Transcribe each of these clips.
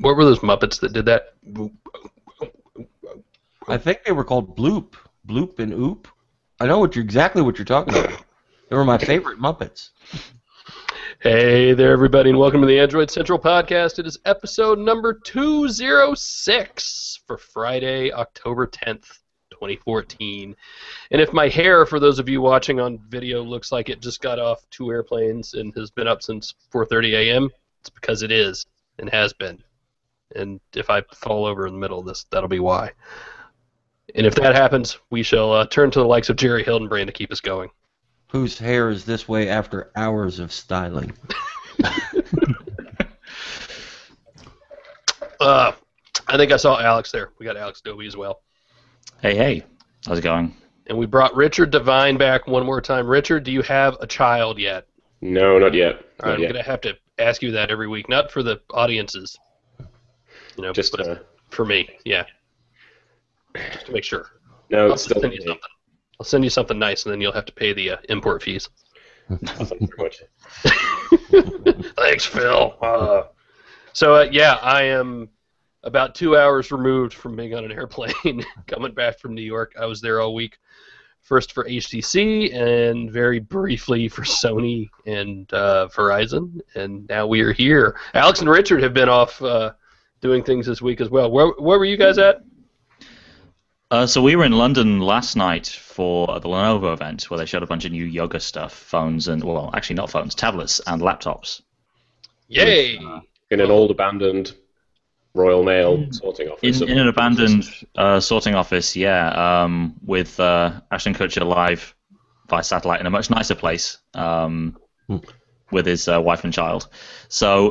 What were those Muppets that did that? I think they were called Bloop and Oop. I know exactly what you're talking about. They were my favorite Muppets. Hey there, everybody, and welcome to the Android Central Podcast. It is episode number 206 for Friday, October 10th, 2014. And if my hair, for those of you watching on video, looks like it just got off 2 airplanes and has been up since 4:30 a.m., it's because it is and has been. And if I fall over in the middle of this, that'll be why. And if that happens, we shall turn to the likes of Jerry Hildenbrand to keep us going. Whose hair is this way after hours of styling? I think I saw Alex there. We got Alex Dobie as well. Hey, how's it going? And we brought Richard Devine back one more time. Richard, do you have a child yet? No, not yet. All right, I'm going to have to ask you that every week. Not for the audiences, just but for me, yeah. Just to make sure. No, I'll send you something. I'll send you something nice, and then you'll have to pay the import fees. Thank you very much. Thanks, Phil. Yeah, I am about 2 hours removed from being on an airplane coming back from New York. I was there all week, first for HTC and very briefly for Sony and Verizon, and now we are here. Alex and Richard have been off doing things this week as well. Where were you guys at? So we were in London last night for the Lenovo event where they showed a bunch of new yoga stuff, phones and, well, actually not phones, tablets and laptops. Yay! In an old abandoned Royal Mail sorting office. In an abandoned sorting office, yeah, with Ashton Kutcher live by satellite in a much nicer place with his wife and child. So,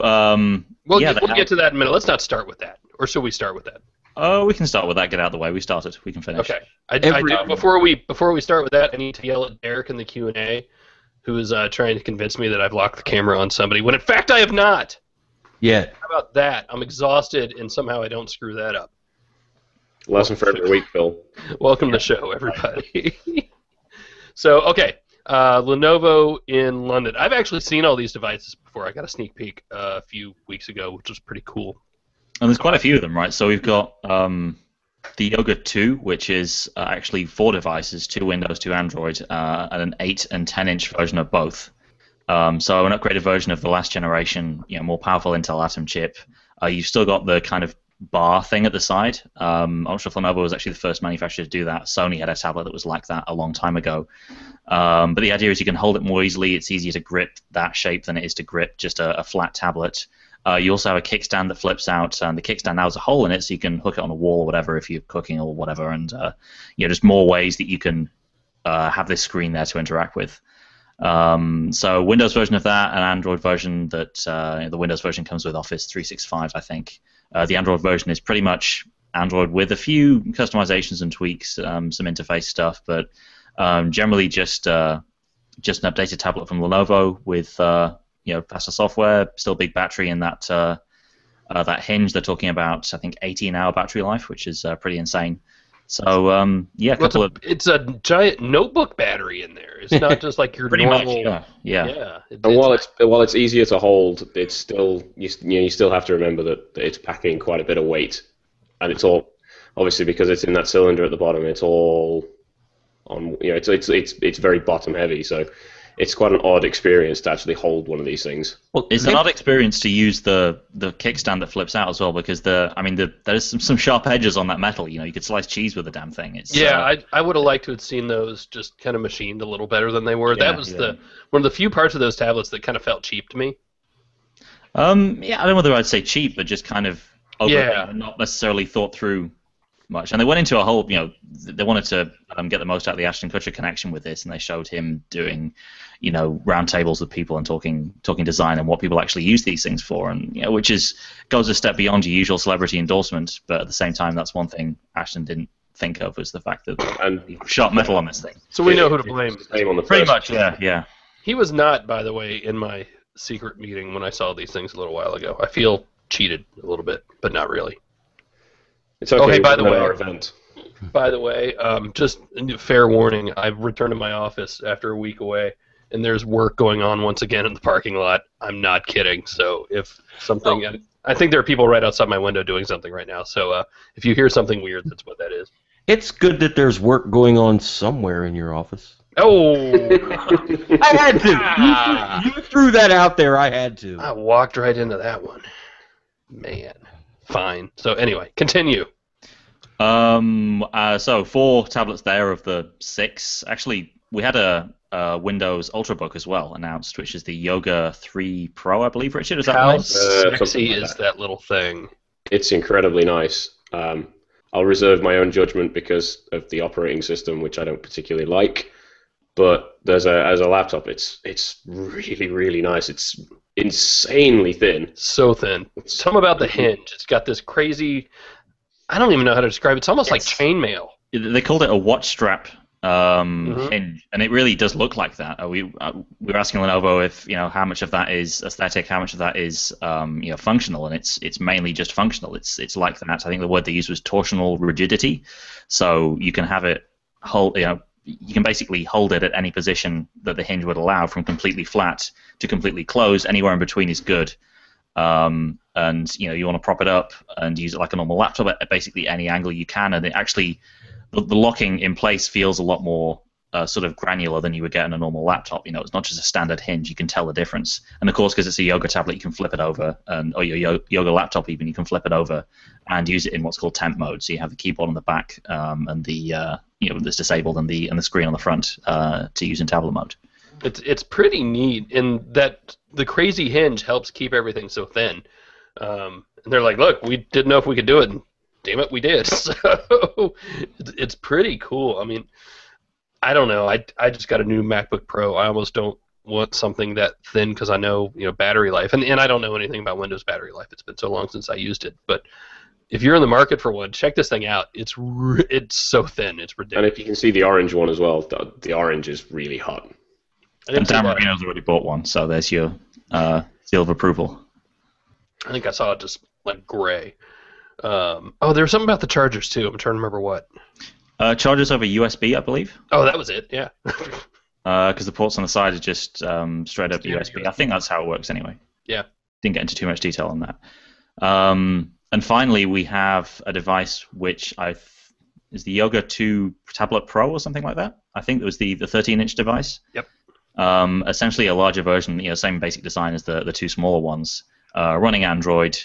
we'll get to that in a minute. Let's not start with that. Or should we start with that? Oh, we can start with that. Get out of the way. We started. We can finish. Okay. Before we start with that, I need to yell at Derek in the Q&A, who is trying to convince me that I've locked the camera on somebody, when in fact I have not. Yeah. How about that? I'm exhausted, and somehow I don't screw that up. Lesson for every week, Phil. Welcome to the show, everybody. So, okay. Lenovo in London. I've actually seen all these devices before. I got a sneak peek a few weeks ago, which was pretty cool. And there's quite a few of them, right? So we've got the Yoga 2, which is actually 4 devices, 2 Windows, 2 Android, and an 8 and 10-inch version of both. So an upgraded version of the last generation, more powerful Intel Atom chip. You've still got the kind of bar thing at the side. I'm not sure if Lenovo was actually the first manufacturer to do that. Sony had a tablet that was like that a long time ago. But the idea is you can hold it more easily. It's easier to grip that shape than it is to grip just a flat tablet. You also have a kickstand that flips out, and the kickstand now has a hole in it, so you can hook it on a wall or whatever if you're cooking or whatever, and just more ways that you can have this screen there to interact with. So Windows version of that, an Android version that the Windows version comes with Office 365, I think. The Android version is pretty much Android with a few customizations and tweaks, some interface stuff, but generally just an updated tablet from Lenovo with faster software, still big battery in that that hinge. They're talking about, I think, 18-hour battery life, which is pretty insane. So it's a giant notebook battery in there. It's not just like your pretty normal. much, yeah. And while it's easier to hold, it's still you still have to remember that it's packing quite a bit of weight, and it's all obviously because it's in that cylinder at the bottom. It's all on it's very bottom heavy, so it's quite an odd experience to actually hold one of these things. Well, it's an odd experience to use the kickstand that flips out as well, because there's some sharp edges on that metal. You could slice cheese with the damn thing. I would have liked to have seen those just kind of machined a little better than they were. That was one of the few parts of those tablets that kind of felt cheap to me. I don't know whether I'd say cheap, but just kind of not necessarily thought through much. And they went into a whole, they wanted to get the most out of the Ashton Kutcher connection with this, and they showed him doing, roundtables with people and talking design and what people actually use these things for, and which goes a step beyond your usual celebrity endorsement. But at the same time, that's one thing Ashton didn't think of, was the fact that sharp metal on this thing. So we know who to blame. Pretty much, yeah. He was not, by the way, in my secret meeting when I saw these things a little while ago. I feel cheated a little bit, but not really. It's okay. Okay, by the way, our event. Just fair warning, I've returned to my office after a week away, and there's work going on once again in the parking lot. I'm not kidding. So if something, I think there are people right outside my window doing something right now. So if you hear something weird, that's what that is. It's good that there's work going on somewhere in your office. Oh! I had to. You threw that out there. I had to. I walked right into that one. Man. Fine. So anyway, continue. So 4 tablets there of the 6. Actually, we had a Windows Ultrabook as well announced, which is the Yoga 3 Pro, I believe. Richard, is that How right? sexy is that little thing? It's incredibly nice. I'll reserve my own judgment because of the operating system, which I don't particularly like. But as a laptop, it's really, really nice. It's insanely thin. So thin. Tell me about the hinge. It's got this crazy... I don't even know how to describe it. It's almost like chainmail. They called it a watch strap hinge, and it really does look like that. We were asking Lenovo if how much of that is aesthetic, how much of that is functional, and it's mainly just functional. It's like that. I think the word they used was torsional rigidity, so you can have it hold. You can basically hold it at any position that the hinge would allow, from completely flat to completely closed. Anywhere in between is good. And you want to prop it up and use it like a normal laptop at basically any angle you can, and it actually the locking in place feels a lot more sort of granular than you would get in a normal laptop. It's not just a standard hinge. You can tell the difference, and of course, because it's a Yoga tablet, you can flip it over, or your Yoga laptop even, you can flip it over and use it in what's called temp mode. So you have the keyboard on the back and the that's disabled, and the screen on the front to use in tablet mode. It's pretty neat in that the crazy hinge helps keep everything so thin. And they're like, look, we didn't know if we could do it, and damn it, we did. So it's pretty cool. I mean, I don't know. I just got a new MacBook Pro. I almost don't want something that thin because I know battery life, and I don't know anything about Windows battery life. It's been so long since I used it. But if you're in the market for one, check this thing out. It's so thin, it's ridiculous. And if you can see the orange one as well, the orange is really hot. And Dan Marino's already bought one, so there's your seal of approval. I think I saw it just like gray. There was something about the chargers too. I'm trying to remember what. Chargers over USB, I believe. Oh, that was it. Yeah. Because the ports on the side are just straight up USB. I think that's how it works anyway. Yeah. Didn't get into too much detail on that. And finally, we have a device which is the Yoga 2 Tablet Pro or something like that. I think it was the 13-inch device. Yep. Essentially a larger version, same basic design as the 2 smaller ones. Running Android,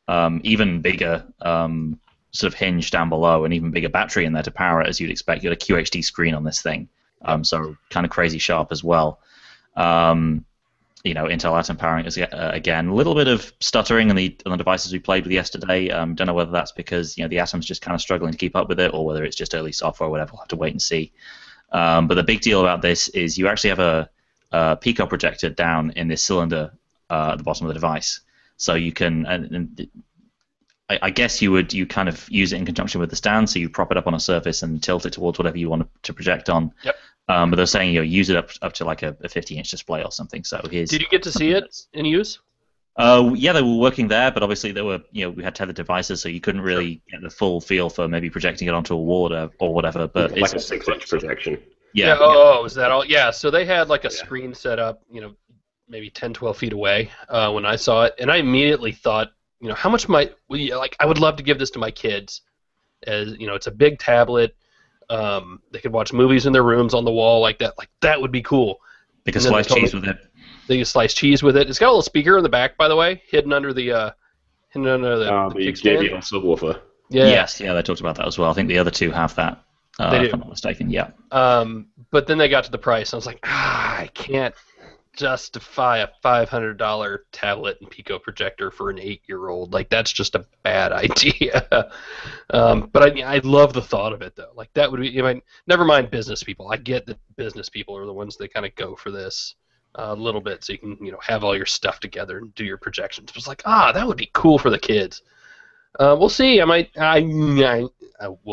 even bigger sort of hinge down below, and even bigger battery in there to power it, as you'd expect. You got a QHD screen on this thing, so kind of crazy sharp as well. Intel Atom powering it again. A little bit of stuttering on the devices we played with yesterday. Don't know whether that's because the Atom's just kind of struggling to keep up with it, or whether it's just early software or whatever. We'll have to wait and see. But the big deal about this is you actually have a Pico projector down in this cylinder at the bottom of the device. So you can, I guess you kind of use it in conjunction with the stand, so you prop it up on a surface and tilt it towards whatever you want to project on. Yep. But they're saying use it up to like a 50-inch display or something. So here's. Did you get to see it in use? Yeah, they were working there, but obviously they were, we had tethered devices, so you couldn't really get the full feel for maybe projecting it onto a wall or whatever. But like a 6-inch projection. Yeah. Oh, is that all? Yeah. So they had like a screen set up, maybe 10, 12 feet away when I saw it, and I immediately thought, how much I would love to give this to my kids, as it's a big tablet. They could watch movies in their rooms on the wall like that. Like that would be cool. They could slice cheese with it. They can slice cheese with it. It's got a little speaker in the back, by the way, hidden under the JBL subwoofer. Yeah. Yes, yeah, they talked about that as well. I think the other two have that. They do. If I'm not mistaken, yeah. But then they got to the price, and I was like, I can't justify a $500 tablet and Pico projector for an 8-year-old. Like, that's just a bad idea. But I love the thought of it, though. Like, that would be, never mind business people. I get that business people are the ones that kind of go for this a little bit, so you can, have all your stuff together and do your projections. It was like, that would be cool for the kids. We'll see. We'll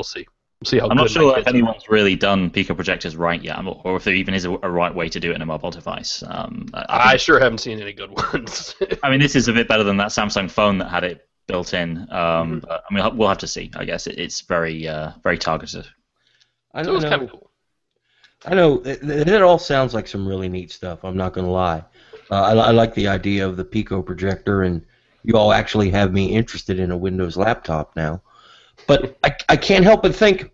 see. We'll see how I'm not good sure if anyone's really done Pico projectors right yet, or if there even is a right way to do it in a mobile device. I sure haven't seen any good ones. I mean, this is a bit better than that Samsung phone that had it built in. But, we'll have to see. I guess it's very, very targeted. I So it was kind of cool. I know it all sounds like some really neat stuff. I'm not going to lie. I like the idea of the Pico projector, and You all actually have me interested in a Windows laptop now. But I can't help but think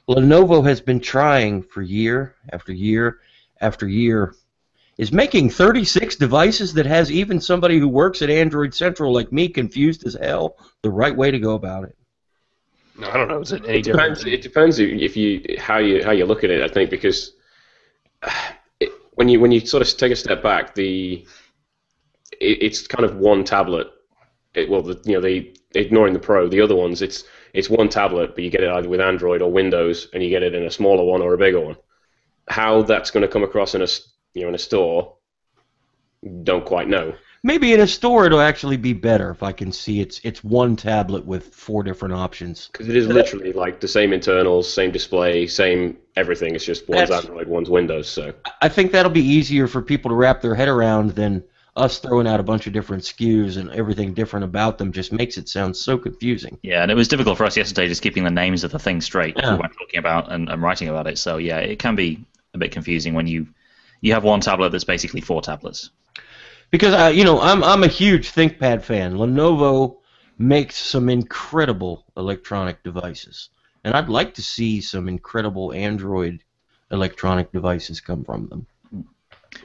Lenovo has been trying for year after year after year, is making 36 devices that has even somebody who works at Android Central like me confused as hell the right way to go about it. No, I don't know. Is it any different? It depends if you how you look at it. I think because when you sort of take a step back, it's kind of one tablet. Ignoring the Pro, the other ones, it's one tablet, but you get it either with Android or Windows, and you get it in a smaller one or a bigger one. How that's going to come across in a store, don't quite know. Maybe in a store it'll actually be better if I can see it's one tablet with 4 different options. Because it is literally like the same internals, same display, same everything. It's just one's Android, one's Windows. So I think that'll be easier for people to wrap their head around than us throwing out a bunch of different SKUs and everything different about them. Just makes it sound so confusing. Yeah, and it was difficult for us yesterday just keeping the names of the things straight Yeah. when talking about and writing about it. So yeah, it can be a bit confusing when you have one tablet that's basically 4 tablets. Because I'm a huge ThinkPad fan. Lenovo makes some incredible electronic devices, and I'd like to see some incredible Android electronic devices come from them.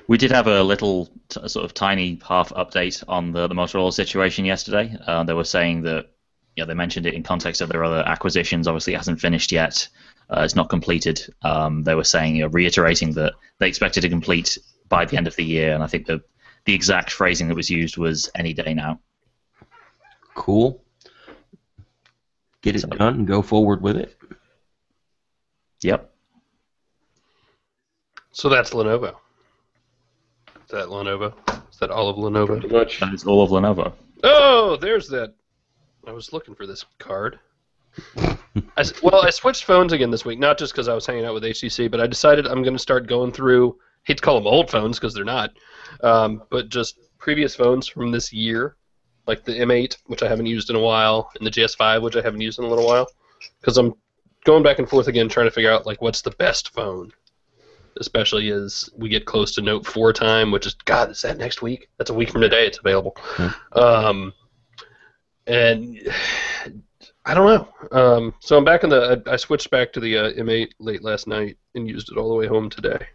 We did have a little sort of tiny half update on the Motorola situation yesterday. They were saying that they mentioned it in context of their other acquisitions. Obviously, it hasn't finished yet. It's not completed. They were saying, reiterating that they expected to complete by the end of the year, and I think the exact phrasing that was used was any day now. Cool. Get it done and go forward with it. Yep. So that's Lenovo. Is that Lenovo? Is that all of Lenovo? pretty much. That is all of Lenovo. Oh, there's that. I was looking for this card. I switched phones again this week, not just because I was hanging out with HTC, but I decided I'm going to start going through, hate to call them old phones because they're not, but just previous phones from this year, like the M8, which I haven't used in a while, and the GS5, which I haven't used in a little while, because I'm going back and forth again trying to figure out what's the best phone, especially as we get close to Note 4 time, which is, God, is that next week? That's a week from today it's available. And I don't know. So I'm back in I switched back to the M8 late last night and used it all the way home today.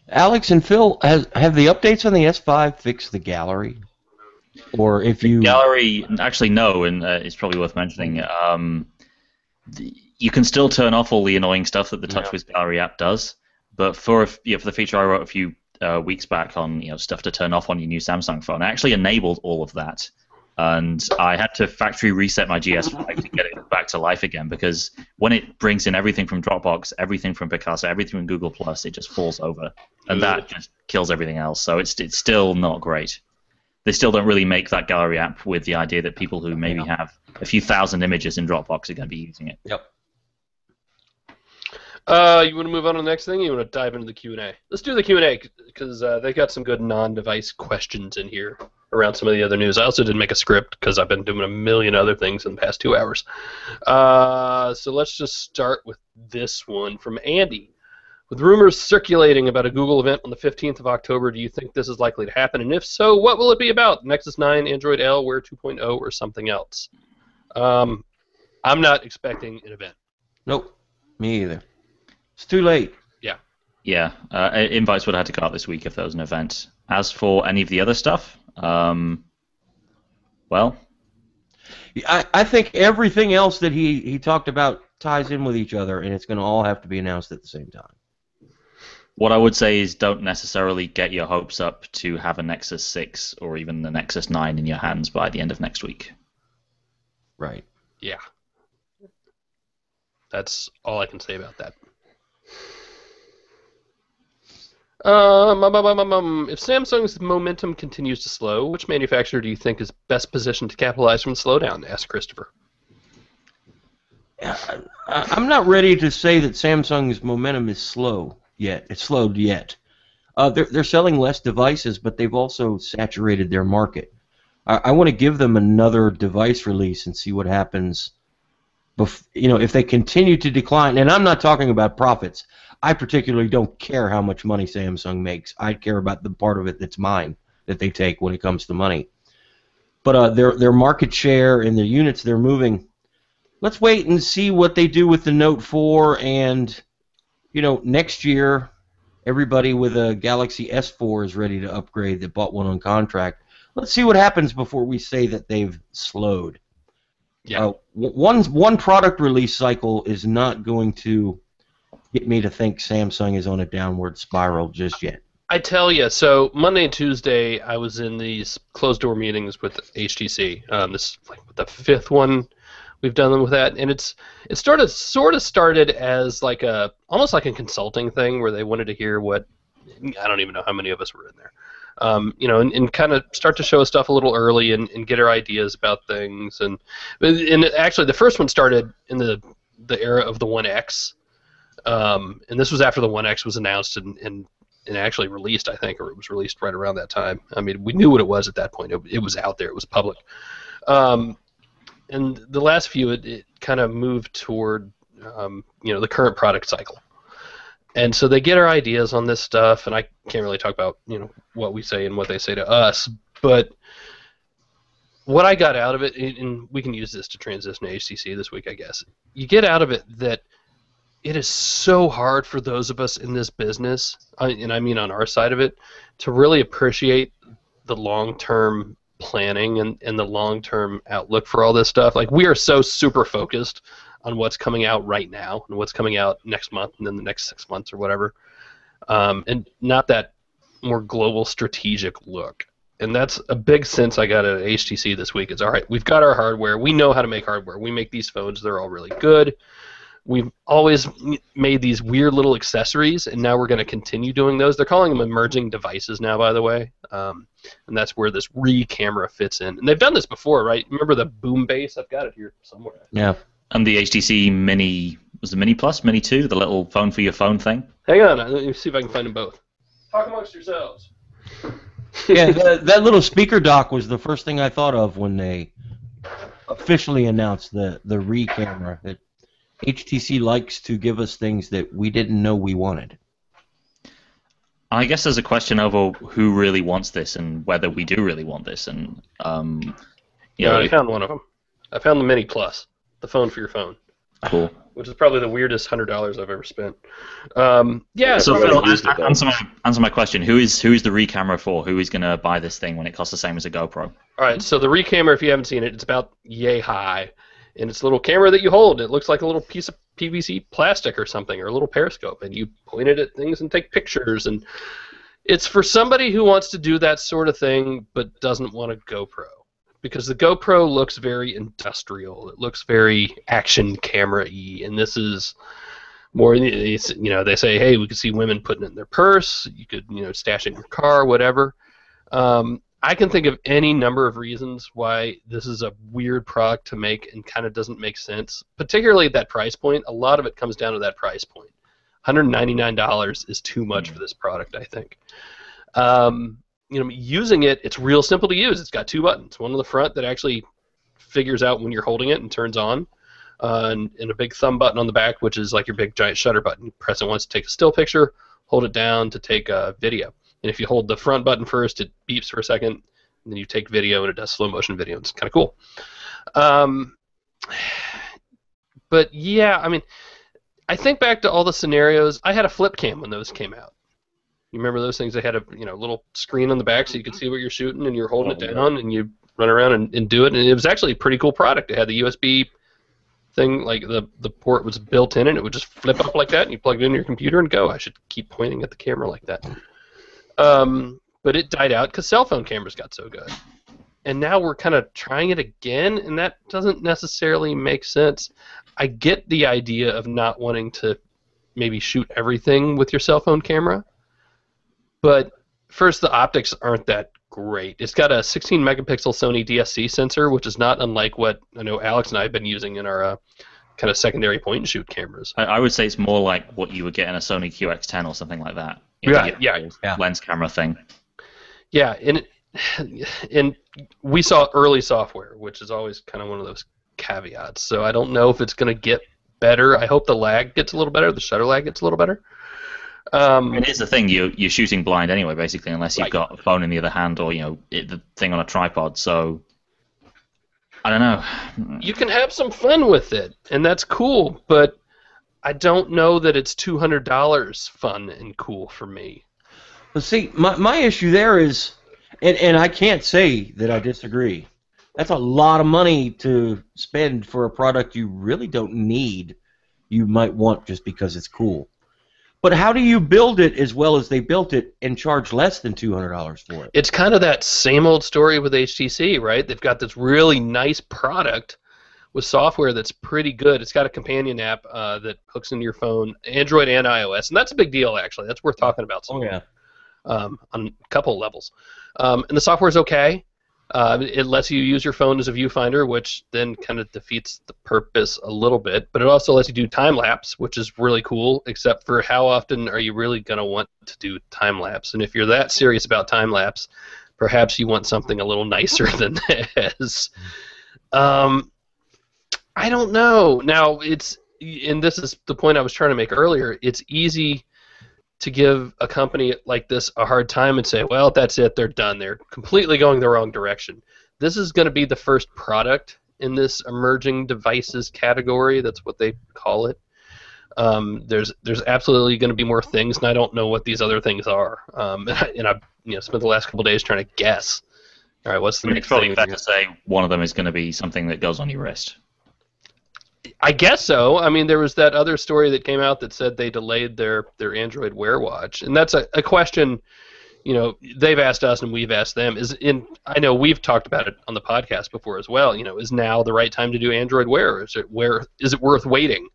Alex and Phil, have the updates on the S5 fixed the gallery? Or if you... Gallery, actually no, and it's probably worth mentioning. You can still turn off all the annoying stuff that the TouchWiz Gallery app does, but for the feature I wrote a few weeks back on stuff to turn off on your new Samsung phone, I actually enabled all of that. And I had to factory reset my GS5 to get it back to life again, because when it brings in everything from Dropbox, everything from Picasa, everything from Google+, it just falls over. And that just kills everything else. So it's still not great. They still don't really make that gallery app with the idea that people who maybe have a few thousand images in Dropbox are going to be using it. Yep. You want to move on to the next thing? Or you want to dive into the Q&A? Let's do the Q&A because they got some good non-device questions in here around some of the other news. I also didn't make a script because I've been doing a million other things in the past 2 hours. So let's just start with this one from Andy. With rumors circulating about a Google event on the 15th of October, do you think this is likely to happen? And if so, what will it be about? Nexus 9, Android L, Wear 2.0, or something else? I'm not expecting an event. Nope. Me either. It's too late. Yeah, invites would have had to go out this week if there was an event. As for any of the other stuff, well... I think everything else that he talked about ties in with each other, and it's going to all have to be announced at the same time. What I would say is don't necessarily get your hopes up to have a Nexus 6 or even the Nexus 9 in your hands by the end of next week. Right. Yeah. That's all I can say about that. If Samsung's momentum continues to slow, which manufacturer do you think is best positioned to capitalize from the slowdown? Asked Christopher. I'm not ready to say that Samsung's momentum is slow yet. It's slowed yet. They're selling less devices, but they've also saturated their market. I want to give them another device release and see what happens. If they continue to decline, and I'm not talking about profits. I particularly don't care how much money Samsung makes. I care about the part of it that's mine, that they take when it comes to money. but their market share and their units they're moving. Let's wait and see what they do with the Note 4, and next year everybody with a Galaxy S4 is ready to upgrade that bought one on contract. Let's see what happens before we say that they've slowed. Yeah. One product release cycle is not going to get me to think Samsung is on a downward spiral just yet. I tell you, so Monday and Tuesday I was in these closed-door meetings with HTC. This is like the fifth one we've done with that, and it sort of started as like almost like a consulting thing where they wanted to hear what, I don't even know how many of us were in there, and kind of start to show us stuff a little early and get our ideas about things, and actually the first one started in the era of the One X, and this was after the One X was announced and actually released, I think, or it was released right around that time. I mean, we knew what it was at that point. It was out there. It was public. And the last few, it kind of moved toward, the current product cycle. And so they get our ideas on this stuff, and I can't really talk about, what we say and what they say to us, but what I got out of it, and we can use this to transition to HTC this week, I guess. You get out of it that it is so hard for those of us in this business, and I mean on our side of it, to really appreciate the long-term planning and the long-term outlook for all this stuff. Like, we are so super focused on what's coming out right now and what's coming out next month and then the next 6 months or whatever, and not that more global strategic look. And that's a big sense I got at HTC this week. It's all right, we've got our hardware. We know how to make hardware. We make these phones. They're all really good. We've always made these weird little accessories, and now we're going to continue doing those. They're calling them emerging devices now, by the way, and that's where this camera fits in. And they've done this before, right? Remember the boom base? I've got it here somewhere. Yeah. And the HTC Mini, was the Mini Plus, Mini 2, the little phone for your phone thing? Hang on, let me see if I can find them both. Talk amongst yourselves. Yeah, that little speaker dock was the first thing I thought of when they officially announced the camera. That HTC likes to give us things that we didn't know we wanted. I guess there's a question over who really wants this and whether we do really want this. And I found one of them. I found the Mini Plus, the phone for your phone. Cool. Which is probably the weirdest $100 I've ever spent. So Phil, answer my question. Who is the Re-camera for? Who is going to buy this thing when it costs the same as a GoPro? All right, so the Re-camera, if you haven't seen it, it's about yay high. And it's a little camera that you hold. It looks like a little piece of PVC plastic or something, or a little periscope, and you point it at things and take pictures. And it's for somebody who wants to do that sort of thing but doesn't want a GoPro, because the GoPro looks very stastrial. It looks very action camera-y, and this is more. They say, hey, we could see women putting it in their purse. You could, stash it in your car, whatever. I can think of any number of reasons why this is a weird product to make and kind of doesn't make sense, particularly at that price point. A lot of it comes down to that price point. $199 is too much for this product, I think. Using it, it's real simple to use. It's got two buttons. One on the front that actually figures out when you're holding it and turns on, and a big thumb button on the back, which is like your big giant shutter button. You press it once to take a still picture, hold it down to take a video. And if you hold the front button first, it beeps for a second, and then you take video, and it does slow motion video. It's kind of cool. But yeah, I mean, I think back to all the scenarios. I had a flip cam when those came out. You remember those things? They had a little screen on the back so you could see what you're shooting, and you're holding it down, and you run around and do it. And it was actually a pretty cool product. It had the USB thing, like the port was built in, and it would just flip up like that, and you plug it into your computer and go. I should keep pointing at the camera like that. But it died out because cell phone cameras got so good. And now we're kind of trying it again, and that doesn't necessarily make sense. I get the idea of not wanting to maybe shoot everything with your cell phone camera, but first, the optics aren't that great. It's got a 16 megapixel Sony DSC sensor, which is not unlike what I know Alex and I have been using in our kind of secondary point and shoot cameras. I would say it's more like what you would get in a Sony QX10 or something like that. Yeah. Lens camera thing. Yeah, and we saw early software, which is always kind of one of those caveats. So I don't know if it's going to get better. I hope the lag gets a little better. The shutter lag gets a little better. And here's the thing: you're shooting blind anyway, basically, unless you've got a phone in the other hand or the thing on a tripod. So I don't know. You can have some fun with it, and that's cool, but I don't know that it's $200 fun and cool for me. But see, my issue there is, and I can't say that I disagree. That's a lot of money to spend for a product you really don't need. You might want just because it's cool. But how do you build it as well as they built it and charge less than $200 for it? It's kind of that same old story with HTC, right? They've got this really nice product with software that's pretty good. It's got a companion app that hooks into your phone, Android and iOS, and that's a big deal, actually. That's worth talking about. Oh, yeah. On a couple of levels. And the software's okay. It lets you use your phone as a viewfinder, which then kind of defeats the purpose a little bit. But it also lets you do time lapse, which is really cool, except for how often are you really going to want to do time lapse? And if you're that serious about time lapse, perhaps you want something a little nicer than this. I don't know. Now, and this is the point I was trying to make earlier, it's easy to give a company like this a hard time and say, well, that's it, they're done. They're completely going the wrong direction. This is going to be the first product in this emerging devices category. That's what they call it. There's absolutely going to be more things, and I don't know what these other things are. And I've spent the last couple of days trying to guess. All right, what's the next It's probably thing? fair to say one of them is going to be something that goes on your wrist. I guess so. I mean, there was that other story that came out that said they delayed their Android Wear Watch, and that's a question. They've asked us and we've asked them. I know we've talked about it on the podcast before as well. Is now the right time to do Android Wear? Is it worth waiting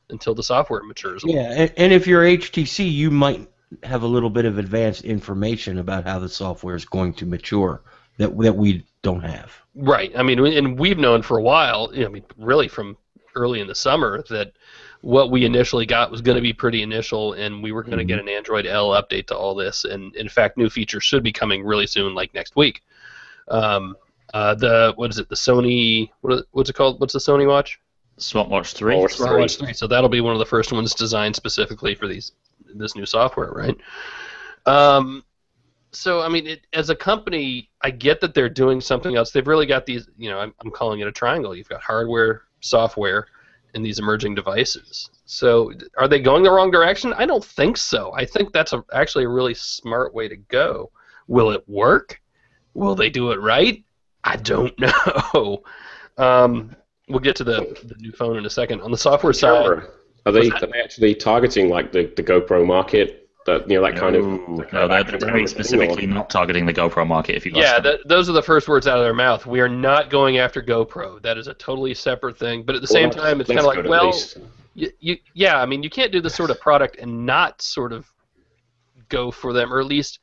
until the software matures? Yeah, and if you're HTC, you might have a little bit of advanced information about how the software is going to mature that we don't have. Right. I mean, and we've known for a while. Really from early in the summer that what we initially got was going to be pretty initial, and we were going to get an Android L update to all this, and in fact new features should be coming really soon, like next week. What is it, the Sony, what's it called, what's the Sony watch? Smartwatch 3. Smartwatch 3. So that'll be one of the first ones designed specifically for this new software, right? So I mean, as a company, I get that they're doing something else. They've really got these, I'm calling it a triangle. You've got hardware, software, and these emerging devices. So are they going the wrong direction? I don't think so. I think that's actually a really smart way to go. Will it work? Will they do it right? I don't know. We'll get to the new phone in a second. On the software side, are they actually targeting like the GoPro market? That kind of. No, they're very specifically not targeting the GoPro market. If you those are the first words out of their mouth. We are not going after GoPro. That is a totally separate thing. But at the same time, it's kind of like, well, I mean, you can't do this sort of product and not sort of go for them, or at least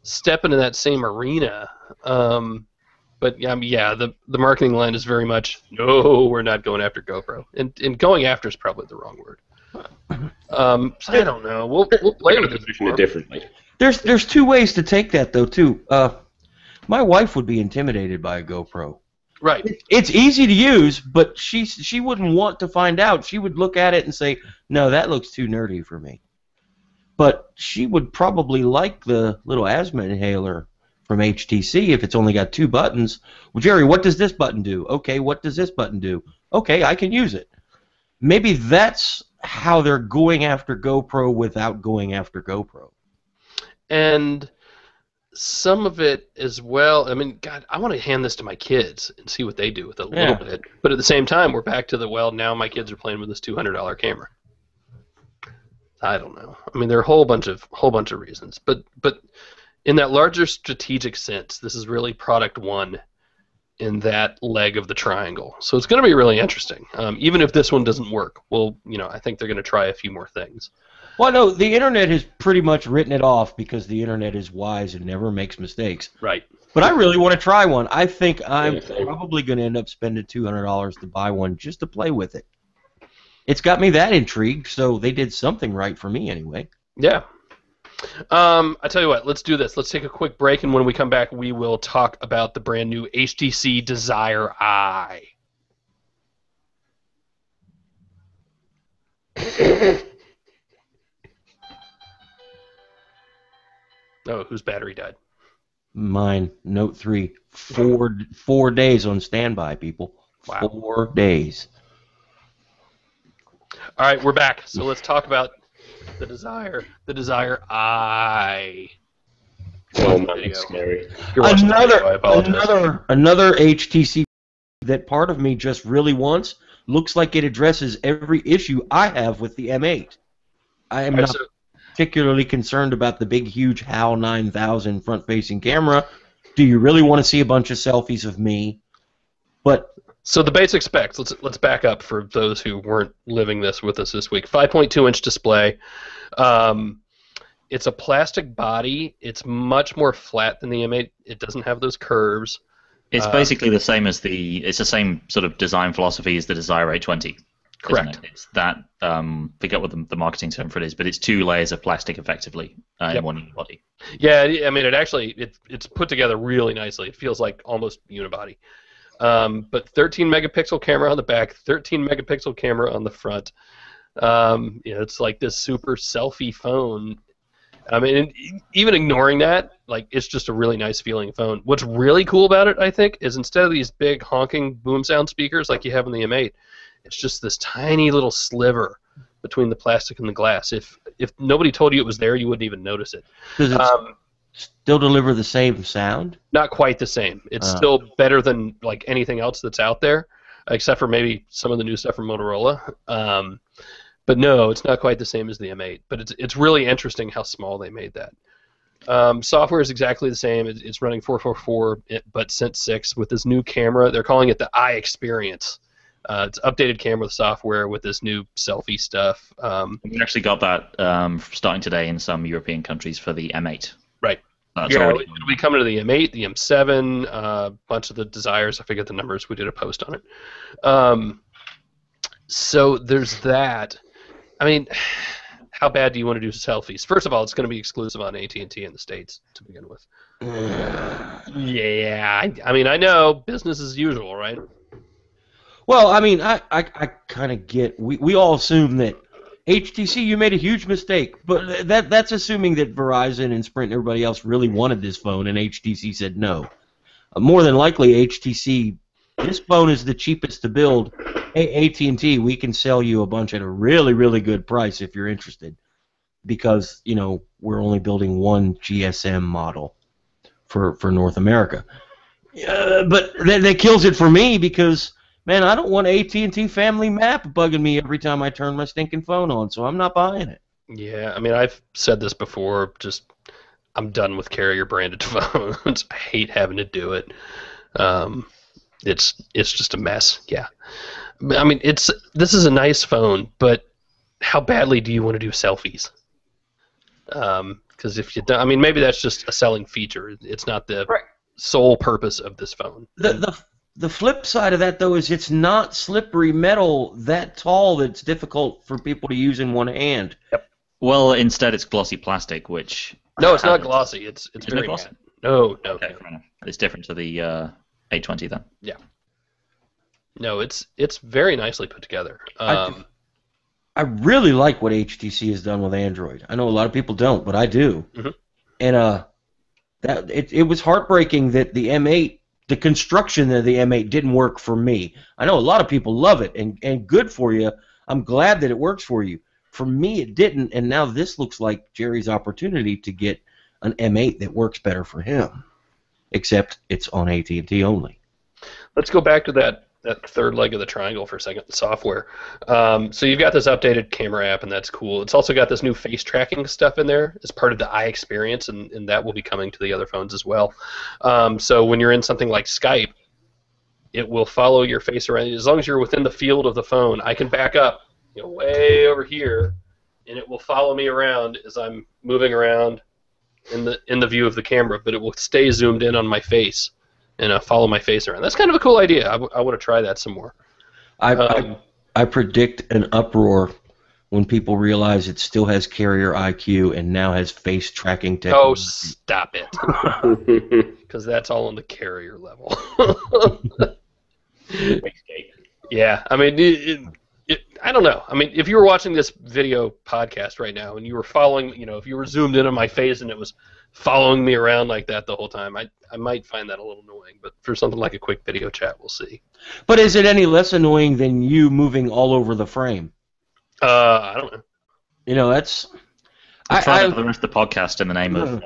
step into that same arena. But the marketing line is very much, no, we're not going after GoPro, and going after is probably the wrong word. So I don't know. We'll play with it differently. There's two ways to take that though too. My wife would be intimidated by a GoPro. Right. It's easy to use, but she wouldn't want to find out. She would look at it and say, "No, that looks too nerdy for me." But she would probably like the little asthma inhaler from HTC if it's only got 2 buttons. Well, Jerry, what does this button do? Okay, what does this button do? Okay, I can use it. Maybe that's how they're going after GoPro without going after GoPro. And some of it as well, I mean, God, I want to hand this to my kids and see what they do with it a little bit. But at the same time, we're back to now my kids are playing with this $200 camera. I don't know. I mean, there are a whole bunch of reasons. But in that larger strategic sense, this is really product one in that leg of the triangle. So it's going to be really interesting. Even if this one doesn't work, I think they're going to try a few more things. Well, no, the internet has pretty much written it off because the internet is wise and never makes mistakes. Right. But I really want to try one. I think I'm probably going to end up spending $200 to buy one just to play with it. It's got me that intrigued, so they did something right for me anyway. Yeah. I tell you what, let's do this. Let's take a quick break, and when we come back, we will talk about the brand new HTC Desire Eye. Oh, whose battery died? Mine, Note 3, 4 days on standby, people. Wow. 4 days. All right, we're back. So let's talk about the Desire. The Desire I. Oh man, it's scary. If you're watching the video, I apologize. Another HTC that part of me just really wants. Looks like it addresses every issue I have with the M8. I am not particularly concerned about the big, huge HAL 9000 front-facing camera. Do you really want to see a bunch of selfies of me? But so the basic specs. Let's back up for those who weren't living this with us this week. 5.2-inch display. It's a plastic body. It's much more flat than the M8. It doesn't have those curves. It's basically the same as it's the same sort of design philosophy as the Desire A20. Correct. It's that, forget what the marketing term for it is, but it's 2 layers of plastic effectively in one unibody. Yeah, I mean, it's put together really nicely. It feels like almost unibody. But 13 megapixel camera on the back, 13 megapixel camera on the front. It's like this super selfie phone. I mean, even ignoring that, like, it's just a really nice feeling phone. What's really cool about it, I think, is instead of these big honking boom sound speakers like you have in the M8, it's just this tiny little sliver between the plastic and the glass. If nobody told you it was there, you wouldn't even notice it. does it still deliver the same sound? Not quite the same. It's still better than like anything else that's out there, except for maybe some of the new stuff from Motorola. But no, it's not quite the same as the M8. But it's really interesting how small they made that. Software is exactly the same. It's running 444, but Sense 6 with this new camera. They're calling it the I Experience. It's updated camera software with this new selfie stuff. We actually got that starting today in some European countries for the M8. Right. It'll be coming to the M8, the M7, a bunch of the Desires. I forget the numbers. We did a post on it. So there's that. I mean, how bad do you want to do selfies? First of all, it's going to be exclusive on AT&T in the States to begin with. Yeah, I mean, I know business as usual, right? Well, I mean, I kind of get. We all assume that HTC, you made a huge mistake, but that's assuming that Verizon and Sprint and everybody else really wanted this phone, and HTC said no. More than likely, HTC, this phone is the cheapest to build. Hey, AT&T, we can sell you a bunch at a really, really good price if you're interested, because we're only building one GSM model for North America. But that kills it for me because, man, I don't want AT&T Family Map bugging me every time I turn my stinking phone on, so I'm not buying it. Yeah, I mean, I've said this before. Just, I'm done with carrier-branded phones. I hate having to do it. It's just a mess. Yeah. I mean, this is a nice phone, but how badly do you want to do selfies? Because if you don't, I mean, maybe that's just a selling feature. It's not the sole purpose of this phone. The flip side of that, though, is it's not slippery metal that tall that it's difficult for people to use in one hand. Yep. Well, instead it's glossy plastic, which... No, it's not glossy. It's very glossy? matte. No. Okay, fair enough. It's different to the A20 then. Yeah. No, it's very nicely put together. I really like what HTC has done with Android. I know a lot of people don't, but I do. Mm-hmm. And it was heartbreaking that the M8, the construction of the M8 didn't work for me. I know a lot of people love it, and good for you. I'm glad that it works for you. For me, it didn't, and now this looks like Jerry's opportunity to get an M8 that works better for him, except it's on AT&T only. Let's go back to that third leg of the triangle for a second, the software. So you've got this updated camera app, and that's cool. It's also got this new face tracking stuff in there as part of the I Experience, and that will be coming to the other phones as well. So when you're in something like Skype, it will follow your face around. As long as you're within the field of the phone, I can back up way over here, and it will follow me around as I'm moving around in the view of the camera, but it will stay zoomed in on my face and follow my face around. That's kind of a cool idea. I want to try that some more. I predict an uproar when people realize it still has carrier IQ and now has face tracking technology. Oh, stop it. Because that's all on the carrier level. Yeah, I mean, I don't know. I mean, if you were watching this video podcast right now and you were following, if you were zoomed in on my face and it was following me around like that the whole time, I might find that a little annoying. But for something like a quick video chat, we'll see. But is it any less annoying than you moving all over the frame? I don't know. That's. I'm trying to the rest of the podcast in the name of.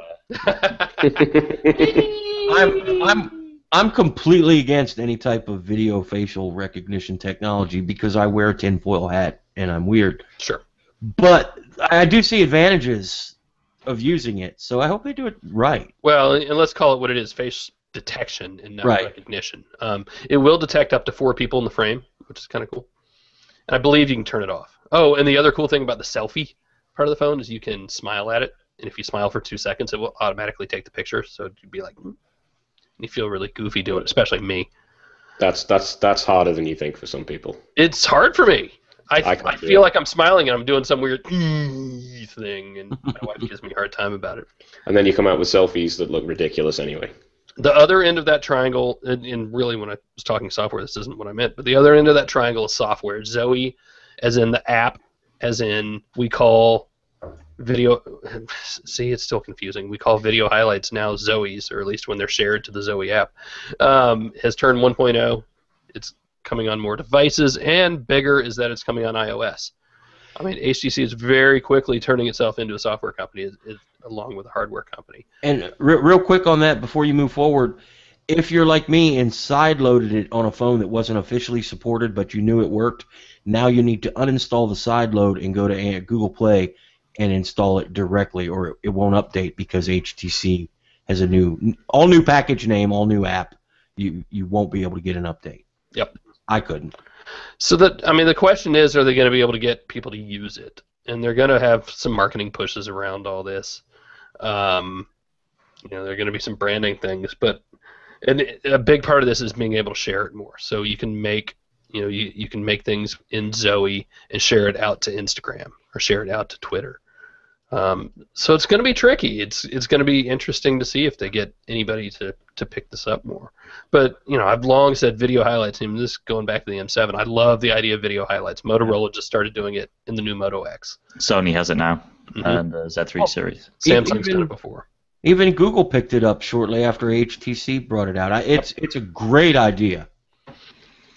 I'm completely against any type of video facial recognition technology because I wear a tinfoil hat and I'm weird. Sure. But I do see advantages of using it, so I hope they do it right. Well, and let's call it what it is: face detection and not Right. recognition. It will detect up to 4 people in the frame, which is kind of cool. And I believe you can turn it off. Oh, and the other cool thing about the selfie part of the phone is you can smile at it, and if you smile for 2 seconds, it will automatically take the picture. So you'd be like, you feel really goofy doing it, especially me. That's harder than you think for some people. It's hard for me. I can't do feel it. like I'm smiling and I'm doing some weird thing, and my wife gives me a hard time about it. And then you come out with selfies that look ridiculous anyway. The other end of that triangle, and really when I was talking software, this isn't what I meant, but the other end of that triangle is software. Zoe, as in the app, as in we call video, see, it's still confusing. We call video highlights now Zoe's, or at least when they're shared to the Zoe app, has turned 1.0. It's coming on more devices, and bigger is that it's coming on iOS. I mean, HTC is very quickly turning itself into a software company along with a hardware company. And real quick on that before you move forward, if you're like me and sideloaded it on a phone that wasn't officially supported but you knew it worked, now you need to uninstall the sideload and go to Google Play and install it directly, or it won't update because HTC has a all new package name, all new app. You won't be able to get an update. Yep. I couldn't. So the question is, are they going to be able to get people to use it? And they're going to have some marketing pushes around all this. There are going to be some branding things, but a big part of this is being able to share it more. So you can make, you can make things in Zoe and share it out to Instagram or share it out to Twitter. So it's going to be tricky. It's going to be interesting to see if they get anybody to pick this up more. But I've long said video highlights. And this going back to the M7, I love the idea of video highlights. Motorola just started doing it in the new Moto X. Sony has it now, and the Z3 series. Samsung's done it before. Even Google picked it up shortly after HTC brought it out. It's a great idea.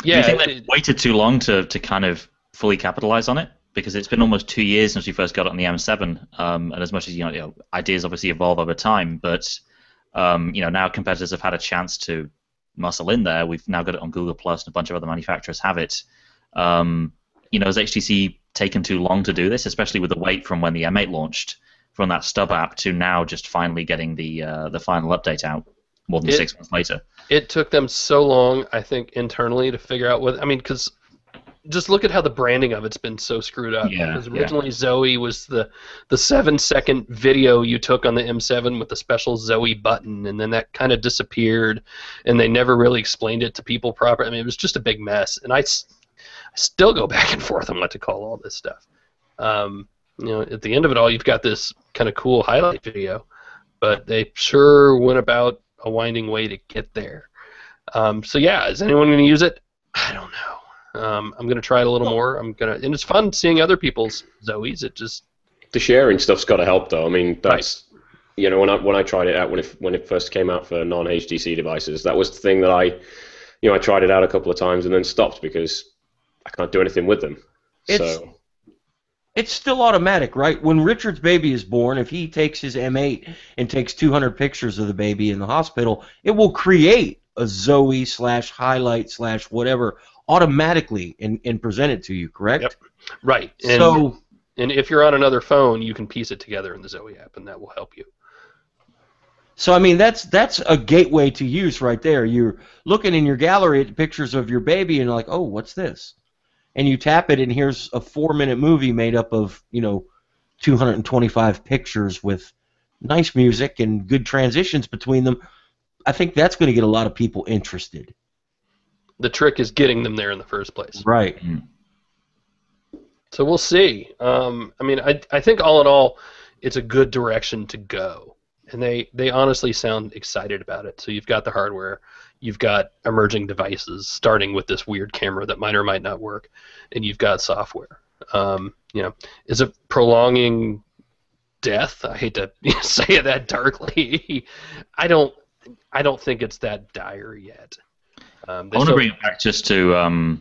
Yeah. Do you think they waited too long to kind of fully capitalize on it? Because it's been almost 2 years since we first got it on the M7, and as much as ideas obviously evolve over time, but now competitors have had a chance to muscle in there. We've now got it on Google Plus, and a bunch of other manufacturers have it. Has HTC taken too long to do this, especially with the wait from when the M8 launched, from that stub app to now just finally getting the final update out more than 6 months later? It took them so long, I think, internally to figure out because just look at how the branding of it's been so screwed up. Yeah, because originally Zoe was the 7-second video you took on the M7 with the special Zoe button, and then that kind of disappeared, and they never really explained it to people properly. I mean, it was just a big mess, and I still go back and forth on what to call all this stuff. At the end of it all, you've got this kind of cool highlight video, but they sure went about a winding way to get there. So yeah, is anyone going to use it? I don't know. I'm going to try it a little more. And it's fun seeing other people's Zoes. The sharing stuff's got to help, though. I mean, that's right. when I tried it out when it first came out for non-HTC devices, that was the thing that I tried it out a couple of times and then stopped because I can't do anything with them. It's still automatic, right? When Richard's baby is born, if he takes his M8 and takes 200 pictures of the baby in the hospital, it will create a Zoe /highlight /whatever automatically and present it to you, correct? Yep. Right. And if you're on another phone, you can piece it together in the Zoe app, and that will help you. So I mean, that's a gateway to use right there. You're looking in your gallery at pictures of your baby, and you're like, oh, what's this? And you tap it, and here's a 4-minute movie made up of 225 pictures with nice music and good transitions between them. I think that's going to get a lot of people interested. The trick is getting them there in the first place. Right. So we'll see. I think all in all, it's a good direction to go. And they honestly sound excited about it. So you've got the hardware, you've got emerging devices, starting with this weird camera that might or might not work, and you've got software. Is it prolonging death? I hate to say it that darkly. I don't think it's that dire yet. I want to bring it back just to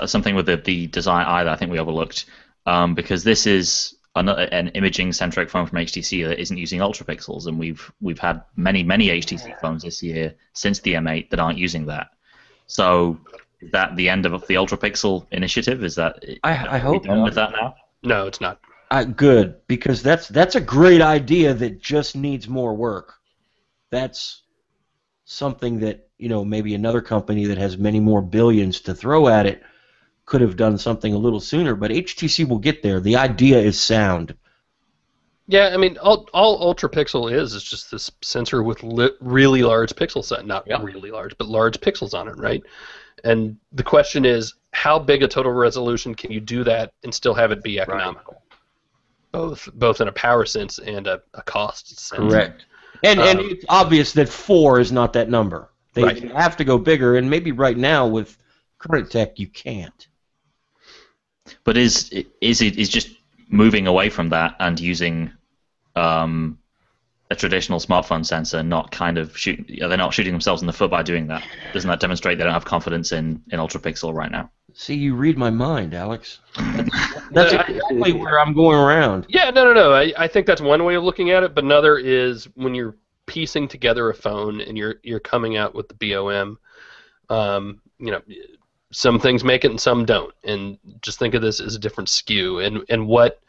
something with the design eye that I think we overlooked, because this is an imaging-centric phone from HTC that isn't using ultrapixels, and we've had many HTC phones this year since the M8 that aren't using that. So is that the end of the ultrapixel initiative? Is that I hope done with that now? No, it's not. Good, because that's a great idea that just needs more work. That's something that maybe another company that has many more billions to throw at it could have done something a little sooner, but HTC will get there. The idea is sound. Yeah, I mean, all ultrapixel is just this sensor with really large pixel set, not really large, but large pixels on it, right? And the question is, how big a total resolution can you do that and still have it be economical? Right. Both in a power sense and a cost sense. Correct. And it's obvious that 4 is not that number. They have to go bigger, and maybe right now with current tech you can't. But is just moving away from that and using a traditional smartphone sensor not kind of they're not shooting themselves in the foot by doing that? Doesn't that demonstrate they don't have confidence in ultrapixel right now? See, you read my mind, Alex. That's exactly where I'm going around. Yeah, no. I think that's one way of looking at it, but another is when you're piecing together a phone and you're coming out with the BOM. Some things make it and some don't, and just think of this as a different SKU. And what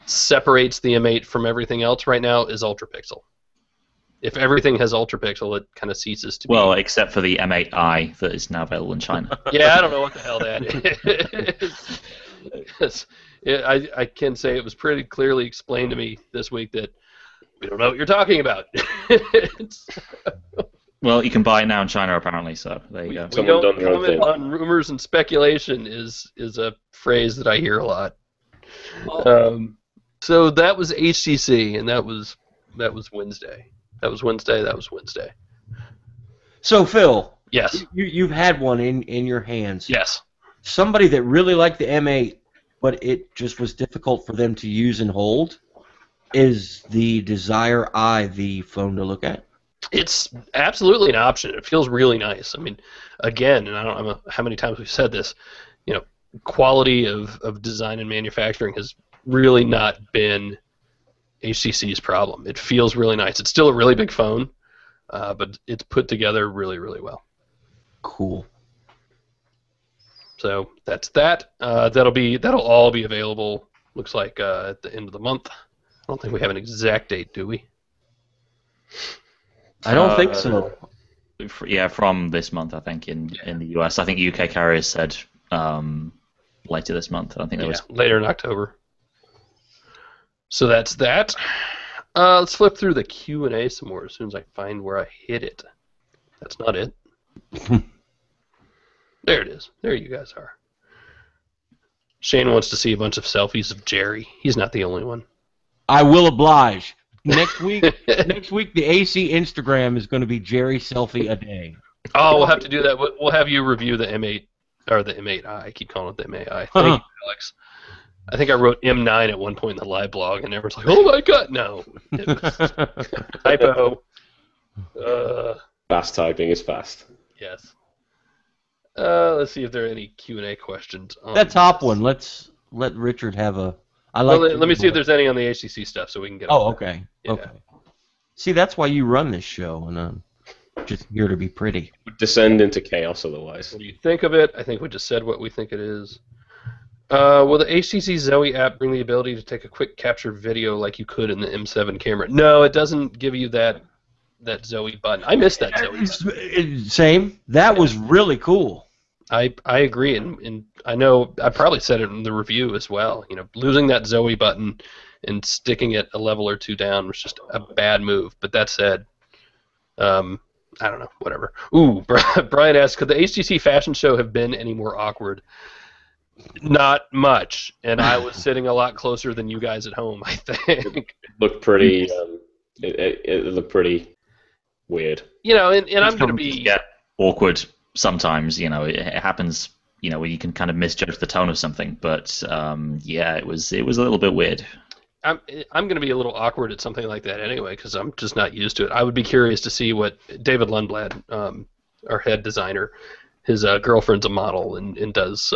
separates the M8 from everything else right now is ultrapixel. If everything has ultrapixel, it kind of ceases to be. Well, except for the M8i that is now available in China. Yeah, I don't know what the hell that is. I can say it was pretty clearly explained to me this week that we don't know what you're talking about. Well, you can buy it now in China, apparently, so there you go. We don't comment on rumors and speculation is a phrase that I hear a lot. So that was HTC, and that was Wednesday. That was Wednesday. So, Phil. Yes. You've had one in your hands. Yes. Somebody that really liked the M8, but it just was difficult for them to use and hold, is the Desire Eye the phone to look at? It's absolutely an option. It feels really nice. I mean, again, and I don't know how many times we've said this, quality of design and manufacturing has really not been HTC's problem. It feels really nice. It's still a really big phone, but it's put together really, really well. Cool. So that's that. That'll all be available. Looks like at the end of the month. I don't think we have an exact date, do we? I don't think so. Yeah, from this month, I think in the US. I think UK carriers said later this month. I don't think there was later in October. So that's that. Let's flip through the Q&A some more as soon as I find where I hit it. That's not it. There it is. There you guys are. Shane wants to see a bunch of selfies of Jerry. He's not the only one. I will oblige. Next week, the AC Instagram is going to be Jerry selfie a day. Oh, we'll have to do that. We'll have you review the M8 or the M8i. I keep calling it the M8i. Thank you, Alex. I think I wrote M9 at one point in the live blog, and everyone's like, "Oh my god, no!" It was typo. Fast typing is fast. Yes. Let's see if there are any Q&A questions. That top one. Let Richard have a. Let me see if there's any on the HTC stuff, so we can get. Okay. Yeah. Okay. See, that's why you run this show, and I'm just here to be pretty. Descend into chaos otherwise. What do you think of it? I think we just said what we think it is. Will the HTC Zoe app bring the ability to take a quick capture video like you could in the M7 camera? No, it doesn't give you that Zoe button. I missed that Zoe button. Same. That was really cool. I agree, and I know I probably said it in the review as well. Losing that Zoe button and sticking it a level or two down was just a bad move. But that said, I don't know, whatever. Ooh, Brian asked, could the HTC fashion show have been any more awkward? Not much, and I was sitting a lot closer than you guys at home, I think. It looked pretty. It looked pretty weird. You know, and I'm going to Just be... get awkward sometimes. You know, it happens. You know, where you can kind of misjudge the tone of something. But yeah, it was a little bit weird. I'm going to be a little awkward at something like that anyway, because I'm just not used to it. I would be curious to see what David Lundblad, our head designer, his girlfriend's a model and does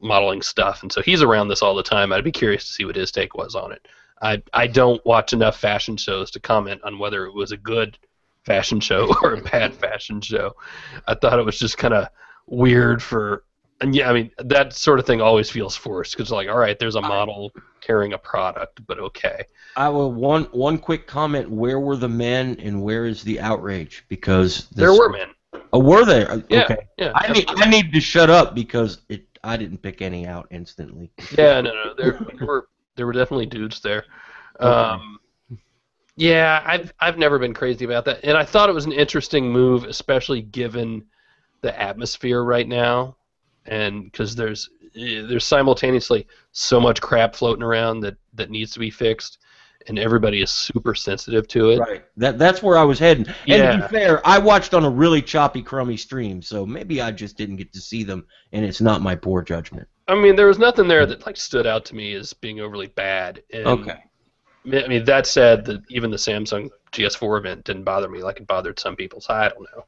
modeling stuff, and so he's around this all the time. I'd be curious to see what his take was on it. I don't watch enough fashion shows to comment on whether it was a good fashion show or a bad fashion show. I thought it was just kind of weird and yeah, I mean, that sort of thing always feels forced, because like, all right, there's a model carrying a product, but okay. I will one quick comment. Where were the men and where is the outrage? Because There were men. Oh, were there? Yeah, Okay. yeah. I need to shut up because I didn't pick any out instantly. Yeah, no. There were definitely dudes there. Okay. Yeah, I've never been crazy about that, and I thought it was an interesting move, especially given the atmosphere right now, and because there's simultaneously so much crap floating around that needs to be fixed, and everybody is super sensitive to it. Right. That's where I was heading. And Yeah. to be fair, I watched on a really choppy, crummy stream, so maybe I just didn't get to see them, and it's not my poor judgment. I mean, there was nothing there that like stood out to me as being overly bad. And, Okay. I mean, that said, even the Samsung GS4 event didn't bother me like it bothered some people. So I don't know.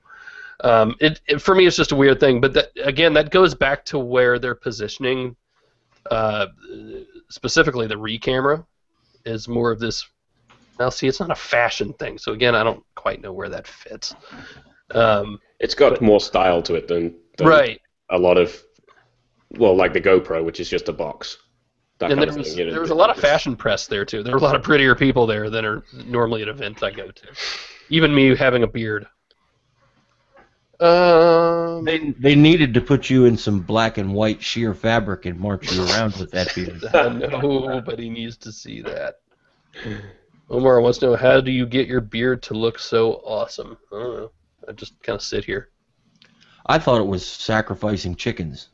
For me, it's just a weird thing. But that goes back to where they're positioning, specifically the Re camera, is more of this. Now, see, it's not a fashion thing. So again, I don't quite know where that fits. It's got more style to it than right. a lot of, well, like the GoPro, which is just a box. That And kind there of thing. was a lot of fashion press there too. There were a lot of prettier people there than are normally at events I go to. Even me having a beard. They needed to put you in some black and white sheer fabric and march you around with that beard. Nobody needs to see that. Omar wants to know, how do you get your beard to look so awesome? I don't know. I just kind of sit here. I thought it was sacrificing chickens.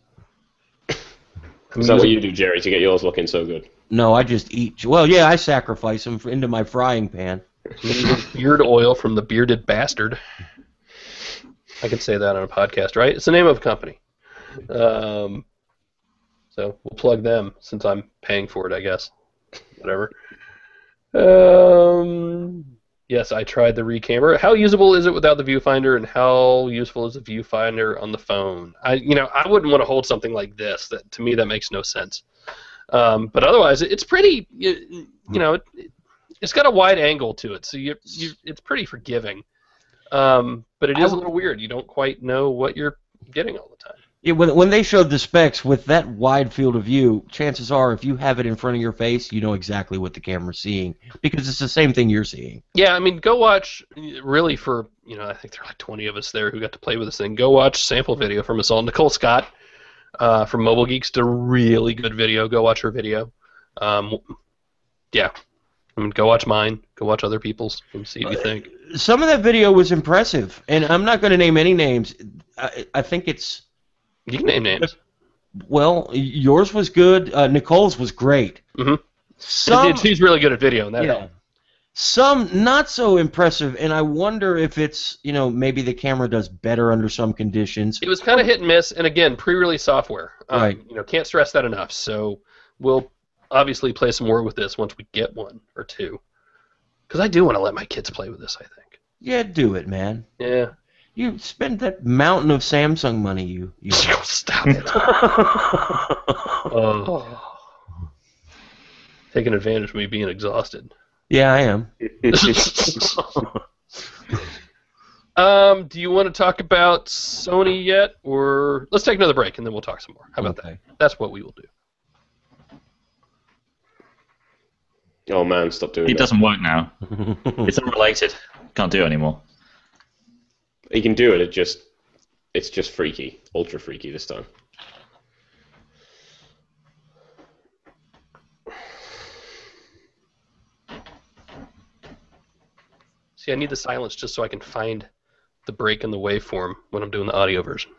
Is that what you do, Jerry, to get yours looking so good? No, I just eat. Well, yeah, I sacrifice them into my frying pan. Beard oil from the Bearded Bastard. I can say that on a podcast, right? It's the name of a company. So we'll plug them since I'm paying for it, I guess. Whatever. Yes, I tried the Re camera. How usable is it without the viewfinder, and how useful is the viewfinder on the phone? I wouldn't want to hold something like this. That to me, that makes no sense. But otherwise, it's pretty. It's got a wide angle to it, so it's pretty forgiving. But it is a little weird. You don't quite know what you're getting all the time. Yeah, when they showed the specs with that wide field of view, chances are if you have it in front of your face, you know exactly what the camera's seeing because it's the same thing you're seeing. Yeah, I mean, go watch, really for, I think there are like 20 of us there who got to play with this thing. Go watch sample video from us all. Nicole Scott from Mobile Geeks did a really good video. Go watch her video. Yeah. I mean, go watch mine. Go watch other people's and see what you think. Some of that video was impressive, and I'm not going to name any names. I think it's... You can name names. Well, yours was good. Nicole's was great. Mm-hmm. She's really good at video, and that helped. Some not so impressive, and I wonder if it's, maybe the camera does better under some conditions. It was kind of hit and miss, and again, pre-release software. Right. Can't stress that enough. So we'll obviously play some more with this once we get one or two. Because I do want to let my kids play with this, I think. Yeah, do it, man. Yeah. You spend that mountain of Samsung money you Stop it. Taking advantage of me being exhausted. Yeah, I am. Do you want to talk about Sony yet? Or let's take another break and then we'll talk some more. How about that? That's what we will do. Oh man, stop doing that. It doesn't work now. It's unrelated. Can't do it anymore. You can do it, it's just freaky. Ultra freaky this time. See, I need the silence just so I can find the break in the waveform when I'm doing the audio version.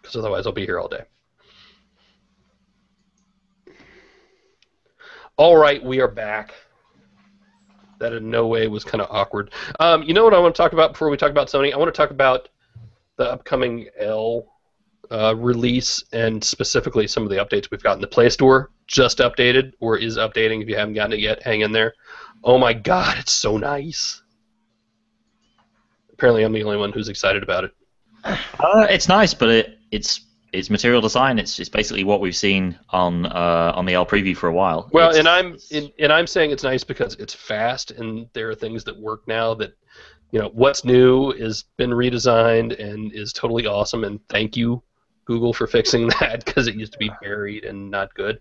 Because otherwise I'll be here all day. All right, we are back. That in no way was kind of awkward. You know what I want to talk about before we talk about Sony? I want to talk about the upcoming L release and specifically some of the updates we've got in the Play Store. Just updated or is updating. If you haven't gotten it yet, hang in there. Oh my God, it's so nice. Apparently, I'm the only one who's excited about it. It's nice, but it's material design. It's basically what we've seen on the L preview for a while. Well, and I'm saying it's nice because it's fast, and there are things that work now that, you know, what's new has been redesigned and is totally awesome. And thank you, Google, for fixing that because it used to be buried and not good.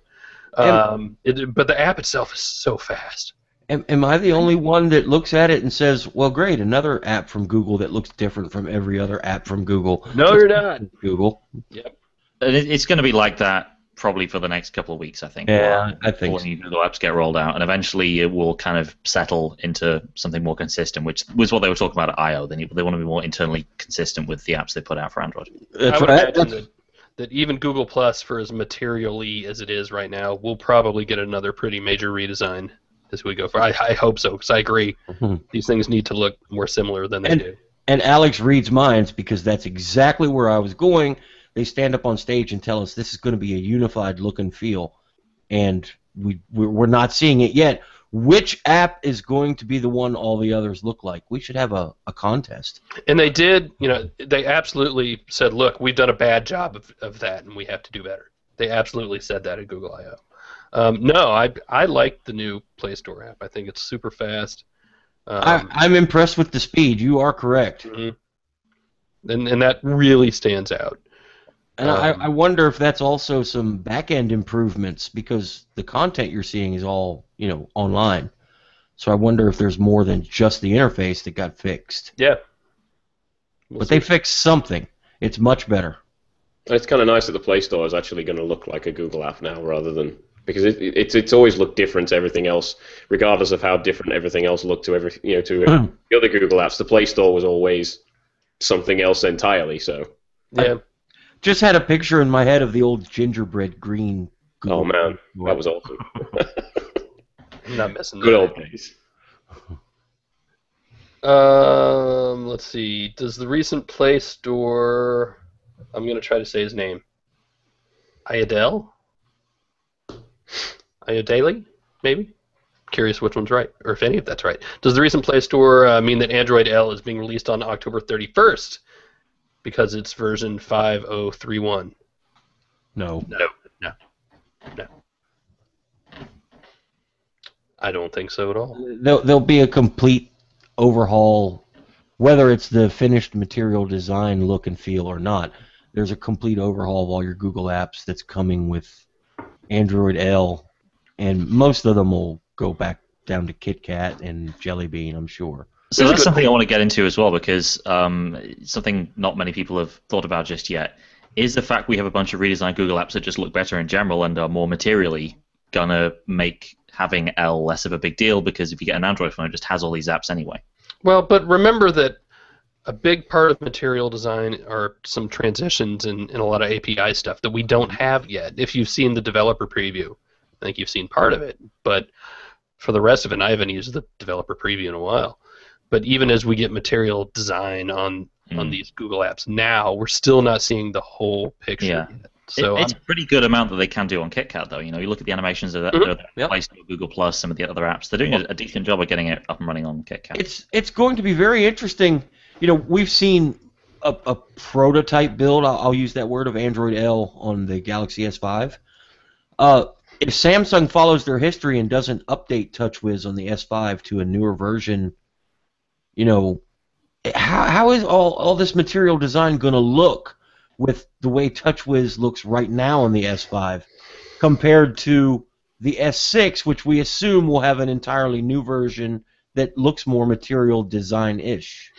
But the app itself is so fast. Am I the only one that looks at it and says, well, great, another app from Google that looks different from every other app from Google? No, you're not. Google. Yep. It's going to be like that probably for the next couple of weeks, I think. Yeah, I think when new Google apps get rolled out, and eventually it will kind of settle into something more consistent, which was what they were talking about at I/O. They want to be more internally consistent with the apps they put out for Android. I would imagine that even Google Plus, for as materially as it is right now, will probably get another pretty major redesign as we go. I hope so, because I agree. Mm-hmm. These things need to look more similar than they do. And Alex reads minds because that's exactly where I was going. They stand up on stage and tell us this is going to be a unified look and feel, and we're not seeing it yet. Which app is going to be the one all the others look like? We should have a contest. And they did, you know, they absolutely said, look, we've done a bad job of that, and we have to do better. They absolutely said that at Google I/O. No, I like the new Play Store app. I think it's super fast. I'm impressed with the speed. You are correct. Mm-hmm. And that really stands out. And I wonder if that's also some back-end improvements because the content you're seeing is all, you know, online. So I wonder if there's more than just the interface that got fixed. Yeah. But they fixed something. It's much better. It's kind of nice that the Play Store is actually going to look like a Google app now rather than... Because it's always looked different to everything else, regardless of how different everything else looked to the other Google apps. The Play Store was always something else entirely. So yeah, just had a picture in my head of the old gingerbread green. Google. Oh man, that was awesome. I'm not missing good old days. Let's see. Does the recent Play Store? I'm going to try to say his name. Ayodele, maybe? Curious which one's right, or if any of that's right. Does the recent Play Store mean that Android L is being released on October 31st because it's version 5031? No. I don't think so at all. There'll be a complete overhaul, whether it's the finished material design look and feel or not. There's a complete overhaul of all your Google apps that's coming with Android L, and most of them will go back down to KitKat and Jelly Bean, I'm sure. So that's something I want to get into as well, because something not many people have thought about just yet is the fact we have a bunch of redesigned Google apps that just look better in general and are more materially gonna make having L less of a big deal, because if you get an Android phone, it just has all these apps anyway. Well, but remember that a big part of material design are some transitions and a lot of API stuff that we don't have yet. If you've seen the developer preview, I think you've seen part of it, but for the rest of it, I haven't used the developer preview in a while. But even as we get material design on these Google apps now, we're still not seeing the whole picture yet. So it's a pretty good amount that they can do on KitKat, though. You know, you look at the animations of that, Play Store, Google Plus, some of the other apps. They're doing a decent job of getting it up and running on KitKat. It's going to be very interesting. You know, we've seen a prototype build. I'll use that word of Android L on the Galaxy S5. If Samsung follows their history and doesn't update TouchWiz on the S5 to a newer version, you know, how is all this material design going to look with the way TouchWiz looks right now on the S5 compared to the S6, which we assume will have an entirely new version that looks more material design-ish?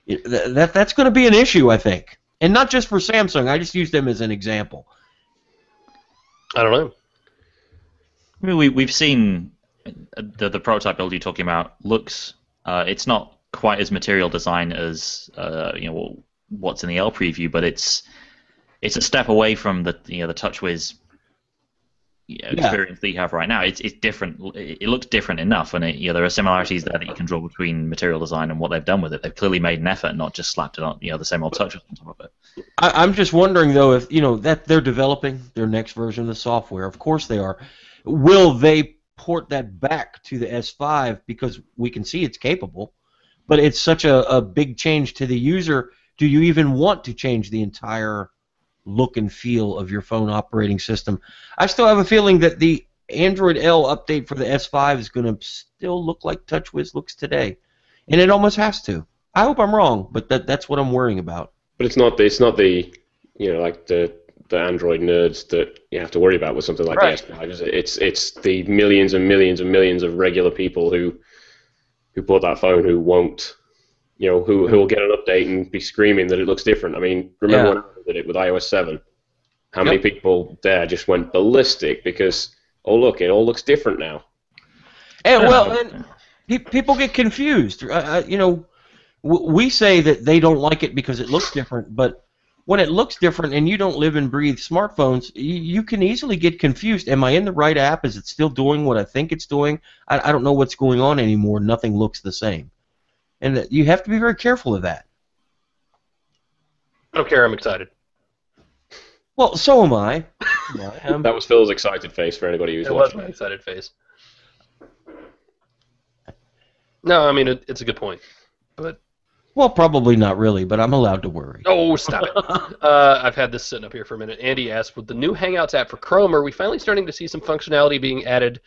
That's going to be an issue, I think. And not just for Samsung. I just use them as an example. I don't know. I mean, we've seen the prototype build you're talking about looks. It's not quite as material design as what's in the L preview, but it's a step away from the TouchWiz experience that you have right now. It's different. It looks different enough, and there are similarities there that you can draw between Material Design and what they've done with it. They've clearly made an effort, and not just slapped it on the same old touch on top of it. I'm just wondering though if that they're developing their next version of the software. Of course they are. Will they port that back to the S5 because we can see it's capable, but it's such a big change to the user. Do you even want to change the entire look and feel of your phone operating system? I still have a feeling that the Android L update for the S5 is going to still look like TouchWiz looks today, and it almost has to. I hope I'm wrong, but that's what I'm worrying about. But it's not the like the Android nerds that you have to worry about with something like Right. the S5. It's the millions and millions and millions of regular people who bought that phone who won't, who will get an update and be screaming that it looks different. I mean, remember when I did it with iOS 7? How many people there just went ballistic because, oh look, it all looks different now. And people get confused. We say that they don't like it because it looks different, but when it looks different and you don't live and breathe smartphones, you can easily get confused. Am I in the right app? Is it still doing what I think it's doing? I don't know what's going on anymore. Nothing looks the same. And you have to be very careful of that. I don't care. I'm excited. Well, so am I. That was Phil's excited face for anybody who's It was watching. my excited face. No, I mean it's a good point, but Well, probably not really, but I'm allowed to worry. oh, stop it! I've had this sitting up here for a minute. Andy asked, with the new Hangouts app for Chrome, are we finally starting to see some functionality being added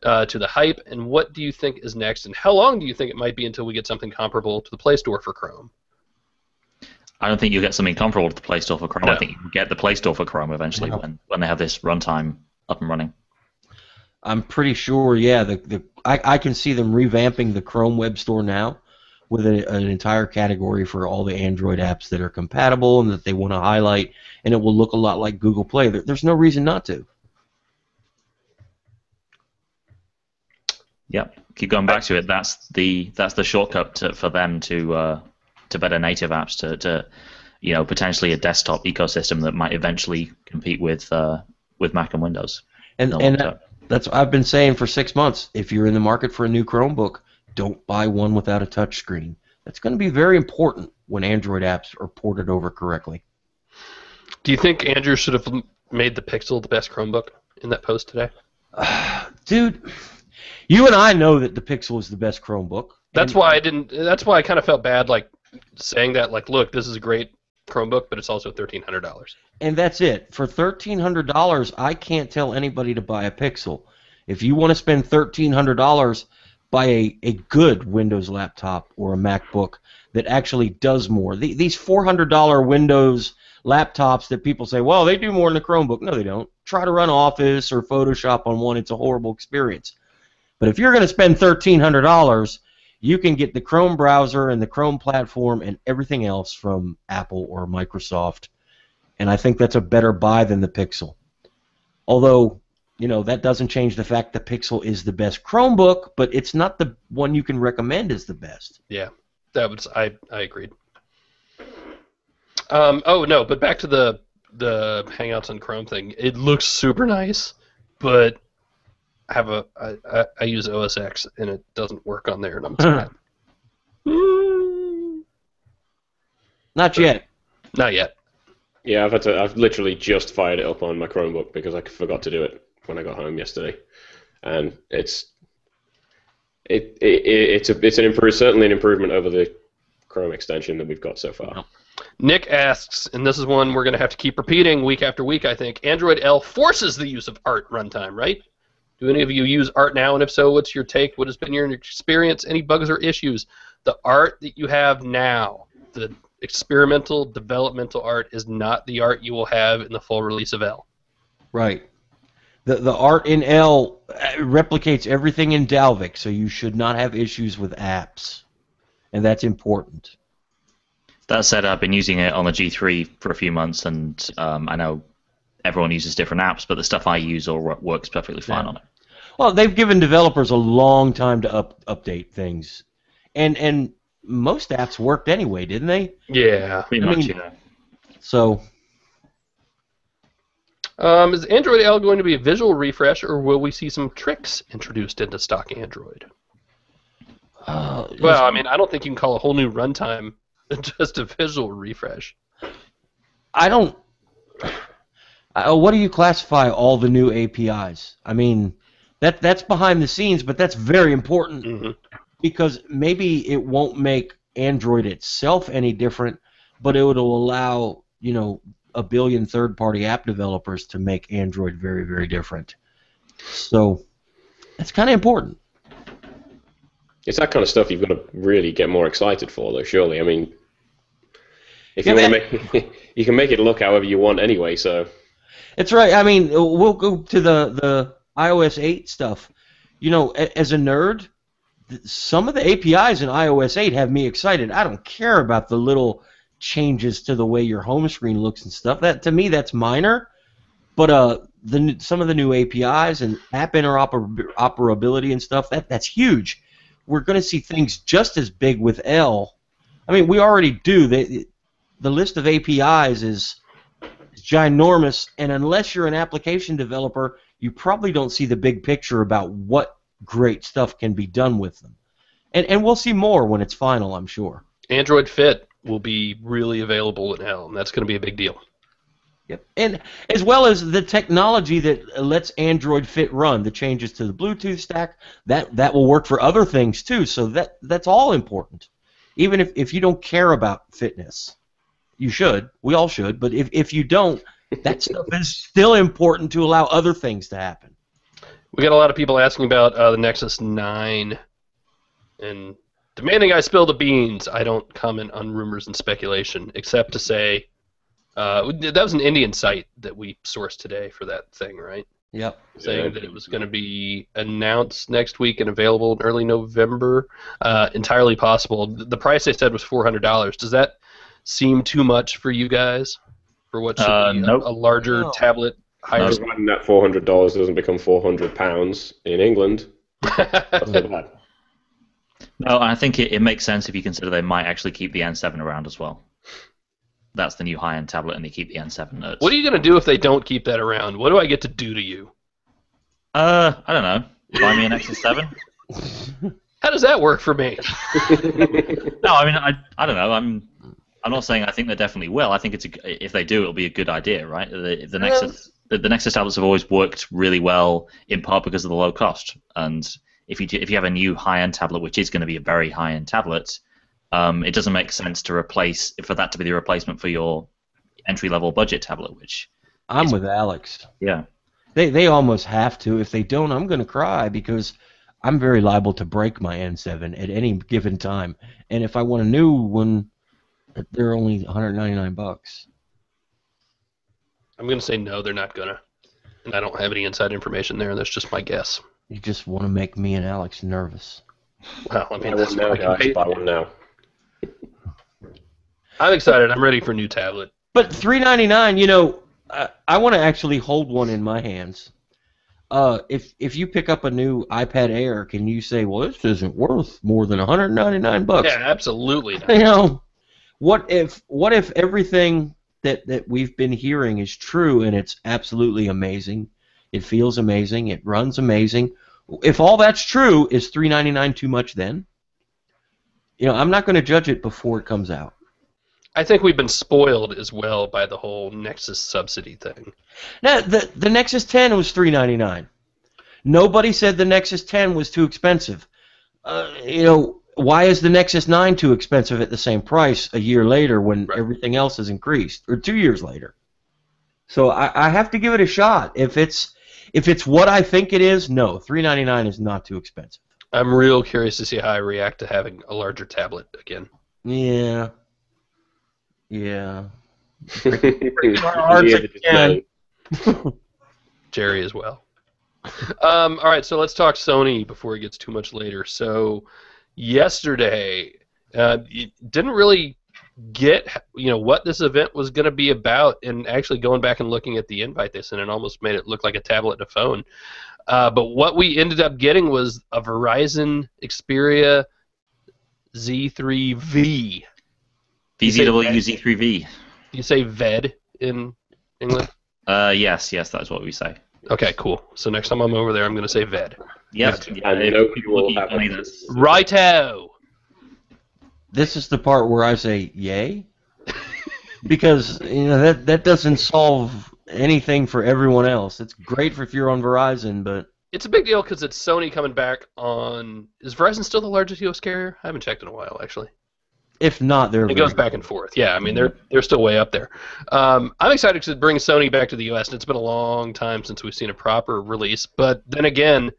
to the hype? And what do you think is next? And how long do you think it might be until we get something comparable to the Play Store for Chrome? I don't think you'll get something comparable to the Play Store for Chrome. No. I think you'll get the Play Store for Chrome eventually when they have this runtime up and running. I'm pretty sure, yeah. I can see them revamping the Chrome Web Store now with an entire category for all the Android apps that are compatible and that they want to highlight, and it will look a lot like Google Play. There's no reason not to. Yep. Keep going back to it. That's the shortcut for them to better native apps to potentially a desktop ecosystem that might eventually compete with Mac and Windows. And that's what I've been saying for 6 months. If you're in the market for a new Chromebook, don't buy one without a touch screen. That's going to be very important when Android apps are ported over correctly. Do you think Andrew should have made the Pixel the best Chromebook in that post today? Dude, you and I know that the Pixel is the best Chromebook. That's why I didn't. That's why I kind of felt bad, like saying that. Like, look, this is a great Chromebook, but it's also $1,300. And that's it. For $1,300, I can't tell anybody to buy a Pixel. If you want to spend $1,300, buy a good Windows laptop or a MacBook that actually does more. These $400 Windows laptops that people say, well, they do more than a Chromebook. No, they don't. Try to run Office or Photoshop on one. It's a horrible experience. But if you're going to spend $1,300, you can get the Chrome browser and the Chrome platform and everything else from Apple or Microsoft. And I think that's a better buy than the Pixel. Although, that doesn't change the fact the Pixel is the best Chromebook, but it's not the one you can recommend as the best. Yeah, I agreed. But back to the Hangouts on Chrome thing. It looks super nice, but I use OS X and it doesn't work on there, and I'm sad. Not yet. Not yet. Yeah, I've literally just fired it up on my Chromebook because I forgot to do it when I got home yesterday, and it's certainly an improvement over the Chrome extension that we've got so far. Nick asks, and this is one we're going to have to keep repeating week after week, I think. Android L forces the use of Art runtime, right? Do any of you use Art now? And if so, what's your take? What has been your experience? Any bugs or issues? The art that you have now, the experimental, developmental art, is not the art you will have in the full release of L. Right. The art in L replicates everything in Dalvik, so you should not have issues with apps. And that's important. That said, I've been using it on the G3 for a few months, and I know everyone uses different apps, but the stuff I use all works perfectly fine on it. Well, they've given developers a long time to update things. And most apps worked anyway, didn't they? Yeah. Pretty much, yeah. So... Is Android L going to be a visual refresh, or will we see some tricks introduced into stock Android? Well, I mean, I don't think you can call a whole new runtime just a visual refresh. I don't. What do you classify all the new APIs? I mean, that's behind the scenes, but that's very important because maybe it won't make Android itself any different, but it will allow a billion third-party app developers to make Android very, very different. So that's kind of important. It's that kind of stuff you've got to really get more excited for, though. Surely, I mean, if you want to make, you can make it look however you want anyway. So. It's right. I mean, we'll go to the iOS 8 stuff. As a nerd, some of the APIs in iOS 8 have me excited. I don't care about the little changes to the way your home screen looks and stuff. That to me, that's minor. But some of the new APIs and app interoperability and stuff, that's huge. We're going to see things just as big with L. I mean, we already do. The list of APIs is ginormous, and unless you're an application developer, you probably don't see the big picture about what great stuff can be done with them. And we'll see more when it's final, I'm sure. Android Fit will be really available in L, and that's going to be a big deal. Yep, and as well as the technology that lets Android Fit run, the changes to the Bluetooth stack, that will work for other things too. So that's all important. Even if you don't care about fitness, you should. We all should. But if you don't, that stuff is still important to allow other things to happen. We got a lot of people asking about the Nexus 9 and demanding I spill the beans. I don't comment on rumors and speculation, except to say that was an Indian site that we sourced today for that thing, right? Yep. Saying that it was going to be announced next week and available in early November. Entirely possible. The price they said was $400. Does that seem too much for you guys? For what should be nope. a larger tablet? Higher. Providing that $400 doesn't become £400 in England. That's not bad. No, I think it makes sense if you consider they might actually keep the N7 around as well. That's the new high-end tablet, and they keep the N7. What are you going to do if they don't keep that around? What do I get to do to you? I don't know. Buy me an Nexus 7? How does that work for me? No, I mean, I don't know. I'm not saying I think they definitely will. I think if they do, it'll be a good idea, right? The Nexus tablets have always worked really well, in part because of the low cost. And if you have a new high-end tablet, which is going to be a very high-end tablet, it doesn't make sense for that to be the replacement for your entry-level budget tablet. I'm with Alex. Yeah. They almost have to. If they don't, I'm going to cry because I'm very liable to break my N7 at any given time. And if I want a new one, they're only $199. I'm going to say no, they're not going to. And I don't have any inside information there, and that's just my guess. You just want to make me and Alex nervous. Well, I mean, Buy one now, guys. Buy one now. I'm excited. I'm ready for a new tablet. But $399, I want to actually hold one in my hands. If you pick up a new iPad Air, can you say, well, this isn't worth more than $199? Yeah, absolutely not. What if everything that we've been hearing is true and it's absolutely amazing? It feels amazing. It runs amazing. If all that's true, is $399 too much then? I'm not going to judge it before it comes out. I think we've been spoiled as well by the whole Nexus subsidy thing. Now, the Nexus 10 was $399. Nobody said the Nexus 10 was too expensive. Why is the Nexus 9 too expensive at the same price a year later when everything else has increased, or 2 years later? So I have to give it a shot. If it's what I think it is, no, $399 is not too expensive. I'm real curious to see how I react to having a larger tablet again. Yeah. Jerry as well. All right, so let's talk Sony before it gets too much later. So yesterday, you didn't really get what this event was going to be about, and actually going back and looking at the invite they sent, it almost made it look like a tablet and a phone. But what we ended up getting was a Verizon Xperia Z3V. VZW Z3V. Do you say VED in England? Yes, that's what we say. Okay, cool. So next time I'm over there, I'm going to say VED. Yes, And if nobody people will look at have money, a that's Righto! This is the part where I say yay, because that doesn't solve anything for everyone else. It's great for if you're on Verizon, but It's a big deal because it's Sony coming back on. Is Verizon still the largest U.S. carrier? I haven't checked in a while, actually. if not, they're It very goes back and forth. Yeah, I mean they're still way up there. I'm excited to bring Sony back to the U.S. and it's been a long time since we've seen a proper release. But then again,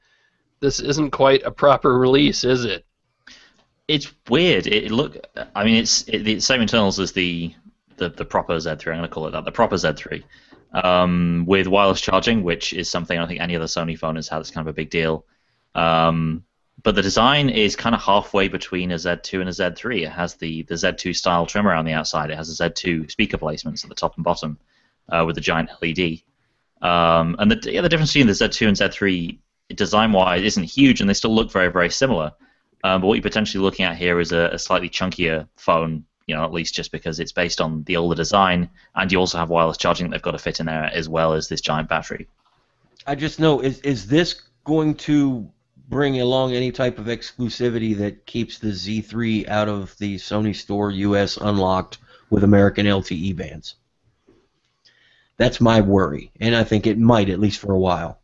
this isn't quite a proper release, is it? it's weird. I mean, it's the same internals as the proper Z3. I'm going to call it that. The proper Z3 with wireless charging, which is something I don't think any other Sony phone has had. It's kind of a big deal. But the design is kind of halfway between a Z2 and a Z3. It has the Z2 style trim around the outside. It has a Z2 speaker placements at the top and bottom with a giant LED. And the difference between the Z2 and Z3 design-wise isn't huge, and they still look very, very similar. But what you're potentially looking at here is a slightly chunkier phone, at least just because it's based on the older design, and you also have wireless charging that they've got to fit in there as well as this giant battery. I just know, is this going to bring along any type of exclusivity that keeps the Z3 out of the Sony Store US unlocked with American LTE bands? That's my worry, and I think it might, at least for a while.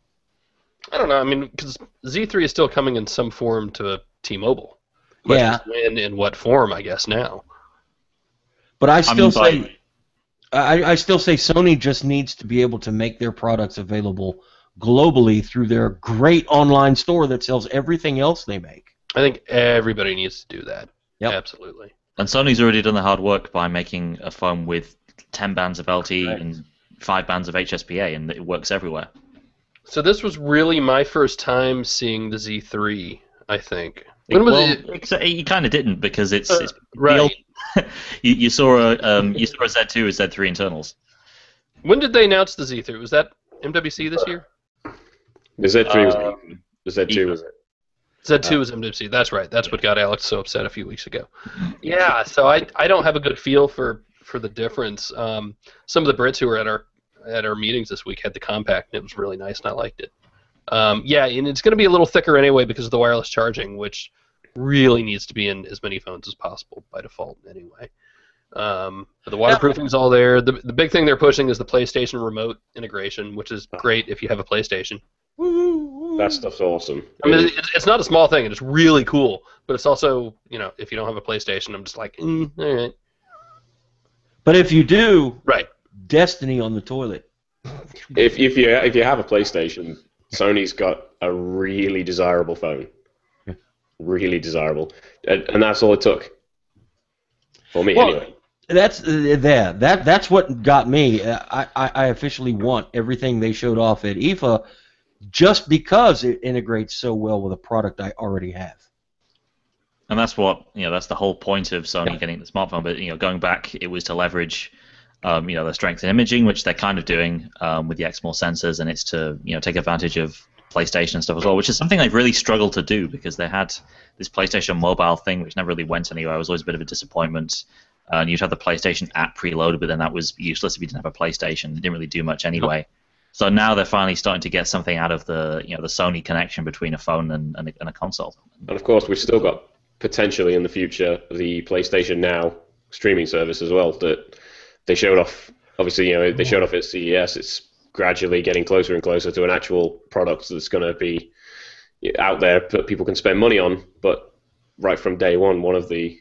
I don't know. I mean, because Z3 is still coming in some form to T-Mobile. Yeah. When, in what form, I guess, now. But I still say Sony just needs to be able to make their products available globally through their great online store that sells everything else they make. I think everybody needs to do that. Yep. Absolutely. And Sony's already done the hard work by making a phone with 10 bands of LTE Right. and 5 bands of HSPA, and it works everywhere. So this was really my first time seeing the Z3, I think. When was it? You kind of didn't because it's right. you saw a Z2 as Z3 internals. When did they announce the Z3? Was that MWC this year? The Z3 was the Z2 was it? Z2 was MWC. That's right. That's what got Alex so upset a few weeks ago. Yeah. So I don't have a good feel for the difference. Some of the Brits who were at our meetings this week had the compact, and it was really nice, and I liked it. Yeah, and it's going to be a little thicker anyway because of the wireless charging, which really needs to be in as many phones as possible by default anyway. But the waterproofing is all there. The big thing they're pushing is the PlayStation remote integration, which is great if you have a PlayStation. That stuff's awesome. I mean, it's not a small thing, and it's really cool, but it's also, if you don't have a PlayStation, I'm just like, all right. But if you do, Right. Destiny on the toilet. If you have a PlayStation, Sony's got a really desirable phone. Really desirable. And that's all it took. For me, anyway. That's what got me. I officially want everything they showed off at IFA just because it integrates so well with a product I already have. And that's that's the whole point of Sony getting the smartphone. But going back, it was to leverage the strength in imaging, which they're kind of doing with the XMOR sensors, and it's to take advantage of PlayStation and stuff as well, which is something they've really struggled to do because they had this PlayStation Mobile thing, which never really went anywhere. It was always a bit of a disappointment. And you'd have the PlayStation app preloaded, but then that was useless if you didn't have a PlayStation. It didn't really do much anyway. So now they're finally starting to get something out of the the Sony connection between a phone and a console. And of course, we've still got potentially in the future the PlayStation Now streaming service as well that they showed off. Obviously, they showed off at CES. It's gradually getting closer and closer to an actual product that's going to be out there that people can spend money on. But right from day one, one of the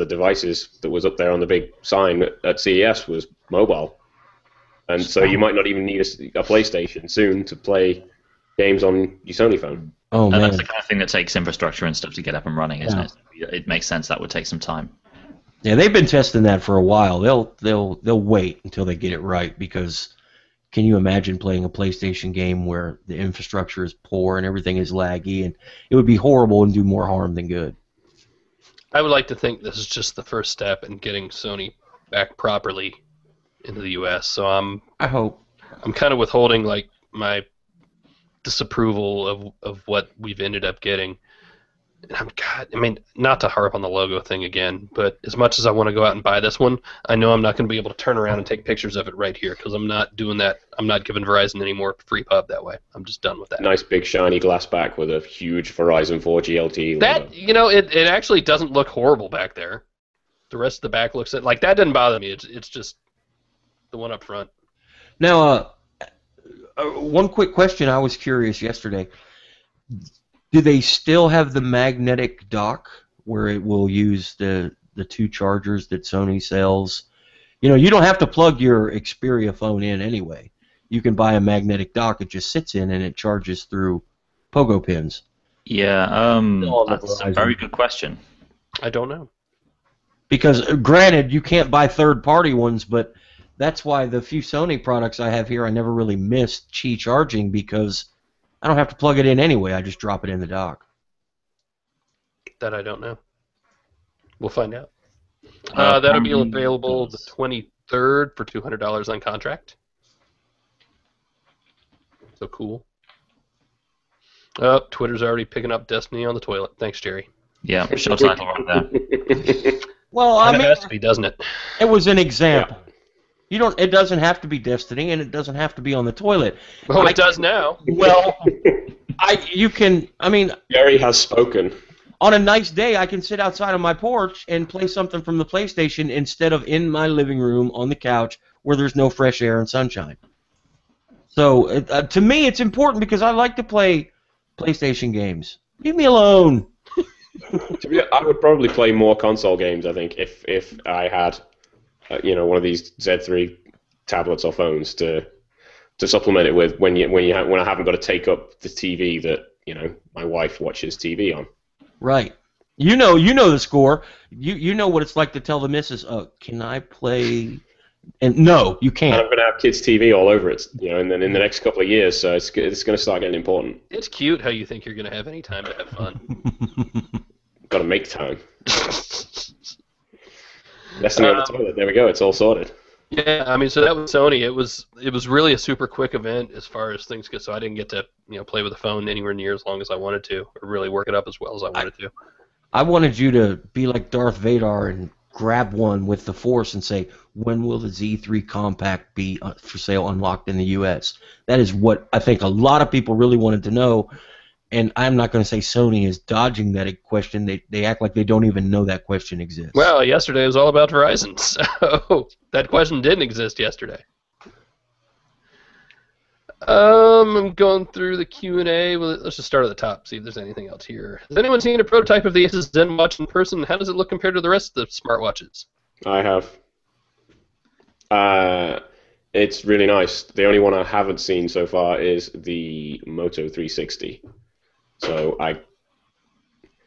devices that was up there on the big sign at CES was mobile. And so you might not even need a PlayStation soon to play games on your Sony phone. Oh, man. And that's the kind of thing that takes infrastructure and stuff to get up and running, isn't it? It makes sense that would take some time. Yeah, they've been testing that for a while. They'll wait until they get it right because can you imagine playing a PlayStation game where the infrastructure is poor and everything is laggy, and it would be horrible and do more harm than good. I would like to think this is just the first step in getting Sony back properly into the U.S. So I hope. I'm kind of withholding my disapproval of what we've ended up getting. God, I mean, not to harp on the logo thing again, but as much as I want to go out and buy this one, I know I'm not going to be able to turn around and take pictures of it right here because I'm not doing that. I'm not giving Verizon any more free pub that way. I'm just done with that. Nice big shiny glass back with a huge Verizon 4G LTE logo. That, it actually doesn't look horrible back there. The rest of the back looks like that doesn't bother me. It's just the one up front. Now, one quick question. I was curious yesterday. Do they still have the magnetic dock where it will use the two chargers that Sony sells? You don't have to plug your Xperia phone in anyway. You can buy a magnetic dock. It just sits in and it charges through pogo pins. Yeah, that's a very good question. I don't know. Because, granted, you can't buy third-party ones, but that's why the few Sony products I have here, I never really missed Qi charging because I don't have to plug it in anyway. I just drop it in the dock. That I don't know. We'll find out. That'll be available the 23rd for $200 on contract. So cool. Twitter's already picking up Destiny on the toilet. Thanks, Jerry. Yeah, show title right there. Well, I mean, it has to be, doesn't it? It was an example. Yeah. It doesn't have to be Destiny, and it doesn't have to be on the toilet. Well, it does now. Well, Jerry has spoken. On a nice day, I can sit outside on my porch and play something from the PlayStation instead of in my living room on the couch where there's no fresh air and sunshine. So, to me, it's important because I like to play PlayStation games. Leave me alone. I would probably play more console games, I think, if I had, one of these Z3 tablets or phones to supplement it with when I haven't got to take up the TV that my wife watches TV on. Right. You know the score. You know what it's like to tell the missus, can I play? And no, you can't. And I'm going to have kids' TV all over it, and then in the next couple of years, so it's going to start getting important. It's cute how you think you're going to have any time to have fun. Got to make time. Destiny on the toilet. There we go. It's all sorted. Yeah, I mean, so that was Sony. It was really a super quick event as far as things go. So I didn't get to play with the phone anywhere near as long as I wanted to, or really work it up as well as I wanted to. I wanted you to be like Darth Vader and grab one with the Force and say, when will the Z3 Compact be for sale unlocked in the U.S.? That is what I think a lot of people really wanted to know, and I'm not going to say Sony is dodging that question. They act like they don't even know that question exists. Well, yesterday was all about Verizon, so that question didn't exist yesterday. I'm going through the Q&A. Well, let's just start at the top, see if there's anything else here. Has anyone seen a prototype of the Asus Zen Watch in person? How does it look compared to the rest of the smartwatches? I have. It's really nice. The only one I haven't seen so far is the Moto 360. So I've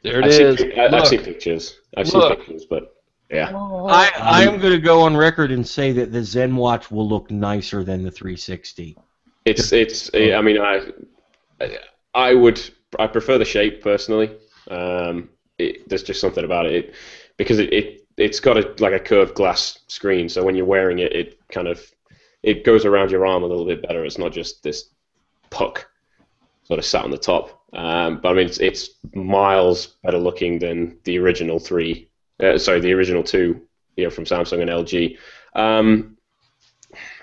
seen pictures. But yeah. I am going to go on record and say that the Zen Watch will look nicer than the 360. I mean, I prefer the shape personally. There's just something about it because it's got a curved glass screen, so when you're wearing it, it goes around your arm a little bit better. It's not just this puck sort of sat on the top. But I mean, it's miles better looking than the original the original two, from Samsung and LG.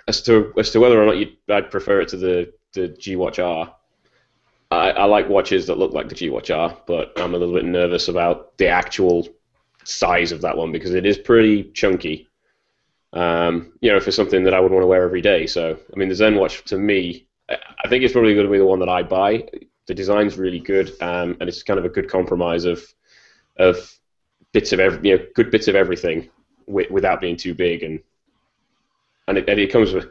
As to whether or not I'd prefer it to the G Watch R, I like watches that look like the G Watch R, but I'm a little bit nervous about the actual size of that one because it is pretty chunky. For something that I would want to wear every day. So, I mean, the Zen Watch to me, I think it's probably going to be the one that I buy. The design's really good, and it's kind of a good compromise of bits of good bits of everything without being too big and it comes with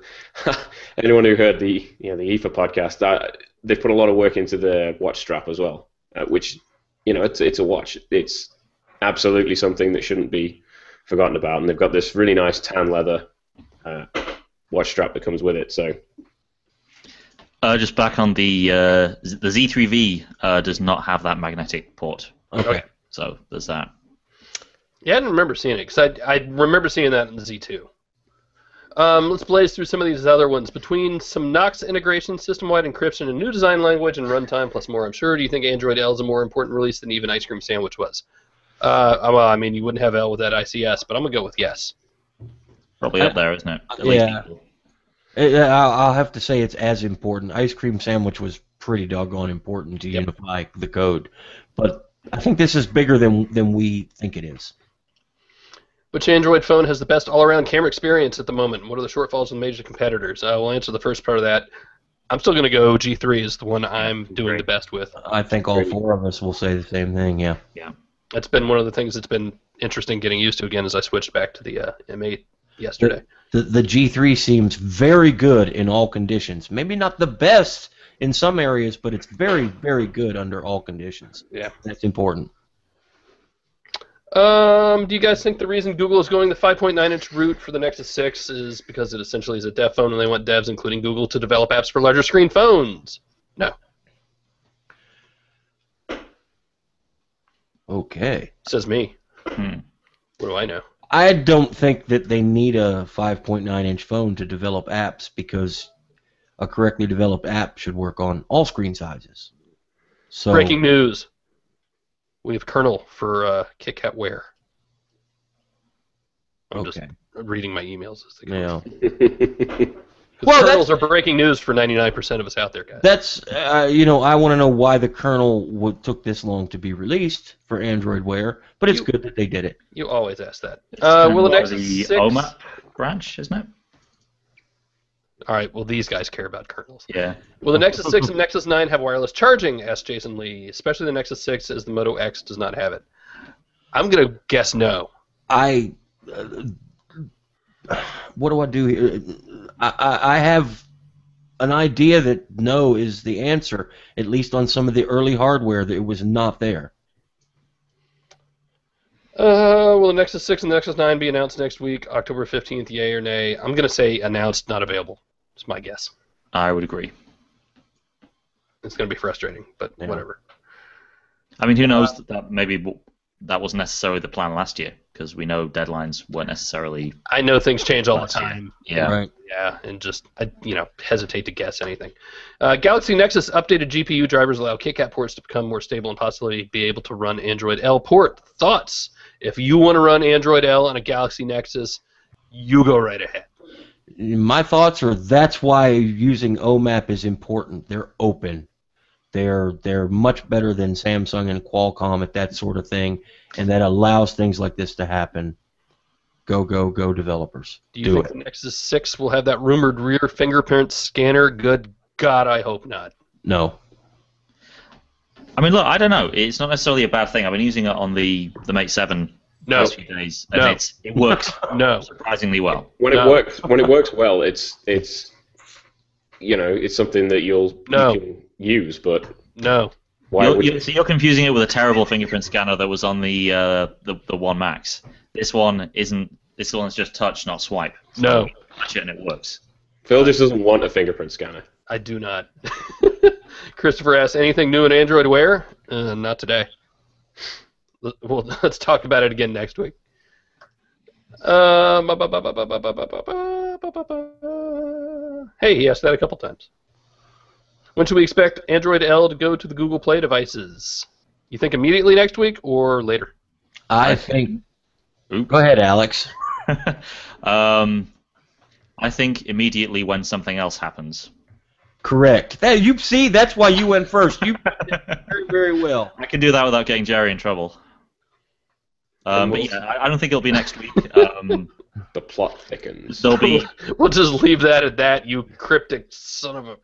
anyone who heard the IFA podcast. They've put a lot of work into the watch strap as well, which it's a watch. It's absolutely something that shouldn't be forgotten about, and they've got this really nice tan leather watch strap that comes with it. So, just back on the Z3V does not have that magnetic port. Okay. So there's that. Yeah, I didn't remember seeing it because I remember seeing that in the Z2. Let's blaze through some of these other ones. Between some Knox integration, system-wide encryption, a new design language, and runtime, plus more, I'm sure, do you think Android L is a more important release than even Ice Cream Sandwich was? Well, I mean, you wouldn't have L without ICS, but I'm going to go with yes. Probably up there, isn't it? At Yeah. least I'll have to say it's as important. Ice Cream Sandwich was pretty doggone important to unify the code. But I think this is bigger than we think it is. Which Android phone has the best all-around camera experience at the moment? What are the shortfalls in major competitors? We'll answer the first part of that. I'm still going to go G3 is the one I'm doing the best with. I think all four of us will say the same thing, yeah. Yeah. That's been one of the things that's been interesting getting used to again as I switched back to the M8 yesterday. The G3 seems very good in all conditions. Maybe not the best in some areas, but it's very, very good under all conditions. Yeah. That's important. Do you guys think the reason Google is going the 5.9-inch route for the Nexus 6 is because it essentially is a dev phone and they want devs, including Google, to develop apps for larger screen phones? No. Okay. Says me. What do I know? I don't think that they need a 5.9-inch phone to develop apps because a correctly developed app should work on all screen sizes. So, Breaking news. We have kernel for KitKat Wear. I'm just reading my emails as they go. Yeah. Well, kernels are breaking news for 99% of us out there, guys. That's, I want to know why the kernel took this long to be released for Android Wear, but it's good that they did it. You always ask that. Will the Nexus 6... OMAP branch, isn't it? All right, well, these guys care about kernels. Yeah. Will the Nexus 6 and Nexus 9 have wireless charging? Asked Jason Lee. Especially the Nexus 6, as the Moto X does not have it. I'm going to guess no. What do I do here? I have an idea that no is the answer, at least on some of the early hardware that it was not there. Will the Nexus 6 and the Nexus 9 be announced next week, October 15th, yay or nay? I'm going to say announced, not available. It's my guess. I would agree. It's going to be frustrating, but whatever. I mean, who knows that maybe that wasn't necessarily the plan last year, because we know deadlines weren't necessarily... I know things change all the time. Yeah. Right. Yeah, and just, hesitate to guess anything. Galaxy Nexus updated GPU drivers allow KitKat ports to become more stable and possibly be able to run Android L port. Thoughts? If you want to run Android L on a Galaxy Nexus, you go right ahead. My thoughts are that's why using OMAP is important. They're open. They're much better than Samsung and Qualcomm at that sort of thing, and that allows things like this to happen. Go developers. Do you think the Nexus 6 will have that rumored rear fingerprint scanner? Good God, I hope not. No. I mean, look, I don't know. It's not necessarily a bad thing. I've been using it on the Mate 7 the last few days, and it works surprisingly well. When it works well, it's something that you can use, but you're confusing it with a terrible fingerprint scanner that was on the One Max. This one isn't. This one's just touch, not swipe. So you touch it and it works. Phil just doesn't want a fingerprint scanner. I do not. Christopher asks, anything new in Android Wear? Not today. Well, let's talk about it again next week. Hey, he asked that a couple times. When should we expect Android L to go to the Google Play devices? You think immediately next week or later? I think... Go ahead, Alex. I think immediately when something else happens. Correct. You see, that's why you went first. You did very, very well. I can do that without getting Jerry in trouble. But yeah, I don't think it'll be next week. The plot thickens. There'll be. We'll just leave that at that, you cryptic son of a...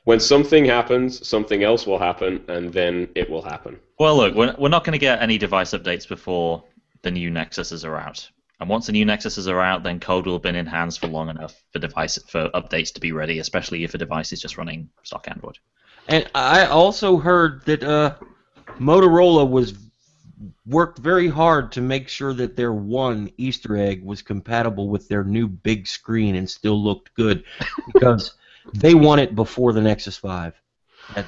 When something happens, something else will happen, and then it will happen. Well, look, we're not going to get any device updates before the new Nexuses are out. And once the new Nexuses are out, then code will have been in hands for long enough for updates to be ready, especially if a device is just running stock Android. And I also heard that Motorola worked very hard to make sure that their one Easter egg was compatible with their new big screen and still looked good, because they want it before the Nexus 5.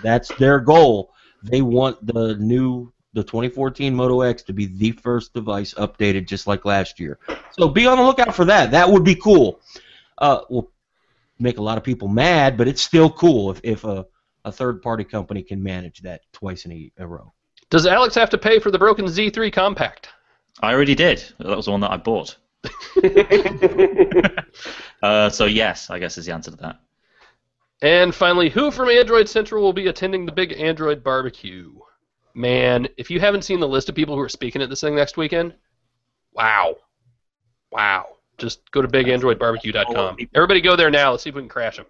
That's their goal. They want the new the 2014 Moto X to be the first device updated just like last year. So be on the lookout for that. That would be cool. Will make a lot of people mad, but it's still cool if a third-party company can manage that twice in a row. Does Alex have to pay for the broken Z3 Compact? I already did. That was the one that I bought. So yes, I guess is the answer to that. And finally, who from Android Central will be attending the big Android barbecue? Man, if you haven't seen the list of people who are speaking at this thing next weekend, wow. Just go to bigandroidbarbecue.com. Everybody go there now. Let's see if we can crash them.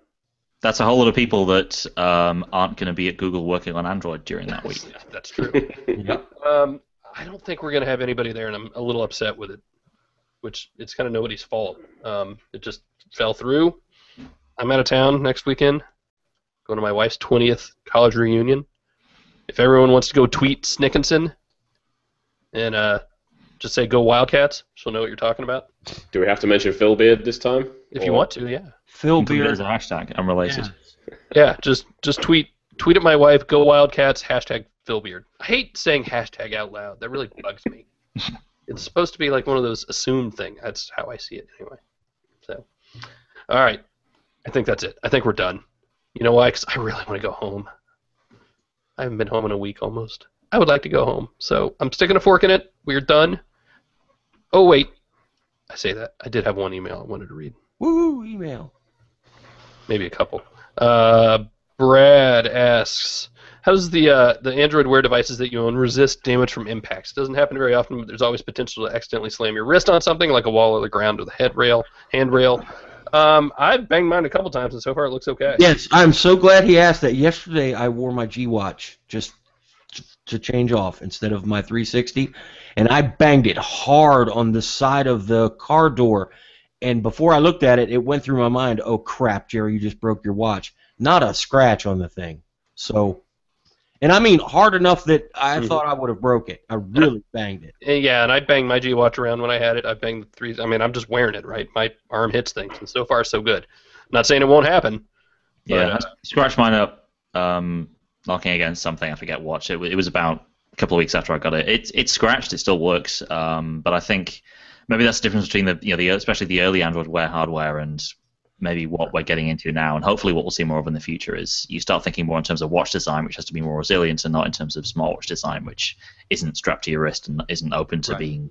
That's a whole lot of people that aren't going to be at Google working on Android during that week. Yeah, that's true. Yep. I don't think we're going to have anybody there, and I'm a little upset with it, which it's kind of nobody's fault. It just fell through. I'm out of town next weekend, going to my wife's 20th college reunion. If everyone wants to go tweet Snickinson and just say "Go Wildcats," she'll know what you're talking about. Do we have to mention Phil Beard this time? If you want to, yeah. Phil Beard Beard. is a hashtag. Unrelated. Yeah, just tweet at my wife, "Go Wildcats," hashtag Phil Beard. I hate saying hashtag out loud. That really bugs me. It's supposed to be like one of those assumed things. That's how I see it anyway. So, all right. I think that's it. I think we're done. You know why? Because I really want to go home. I haven't been home in a week almost. I would like to go home. So I'm sticking a fork in it. We're done. Oh, wait. I say that. I did have one email I wanted to read. Woo, email. Maybe a couple. Brad asks, how does the Android Wear devices that you own resist damage from impacts? It doesn't happen very often, but there's always potential to accidentally slam your wrist on something like a wall or the ground or the handrail. I've banged mine a couple times, and so far it looks okay. Yes, I'm so glad he asked that. Yesterday I wore my G-Watch just to change off instead of my 360, and I banged it hard on the side of the car door, and before I looked at it, it went through my mind, oh crap, Jerry, you just broke your watch. Not a scratch on the thing. So, and I mean hard enough that I thought I would have broke it. I really banged it. Yeah, and I banged my G-Watch around when I had it. I banged the three. I mean, I'm just wearing it, right? My arm hits things, and so far so good. I'm not saying it won't happen. Yeah, I scratched mine up knocking against something. I forget what. It was about a couple of weeks after I got it. It's scratched. It still works, but I think maybe that's the difference between especially the early Android Wear hardware and maybe what we're getting into now, and hopefully what we'll see more of in the future is you start thinking more in terms of watch design, which has to be more resilient, and not in terms of smartwatch design, which isn't strapped to your wrist and isn't open to being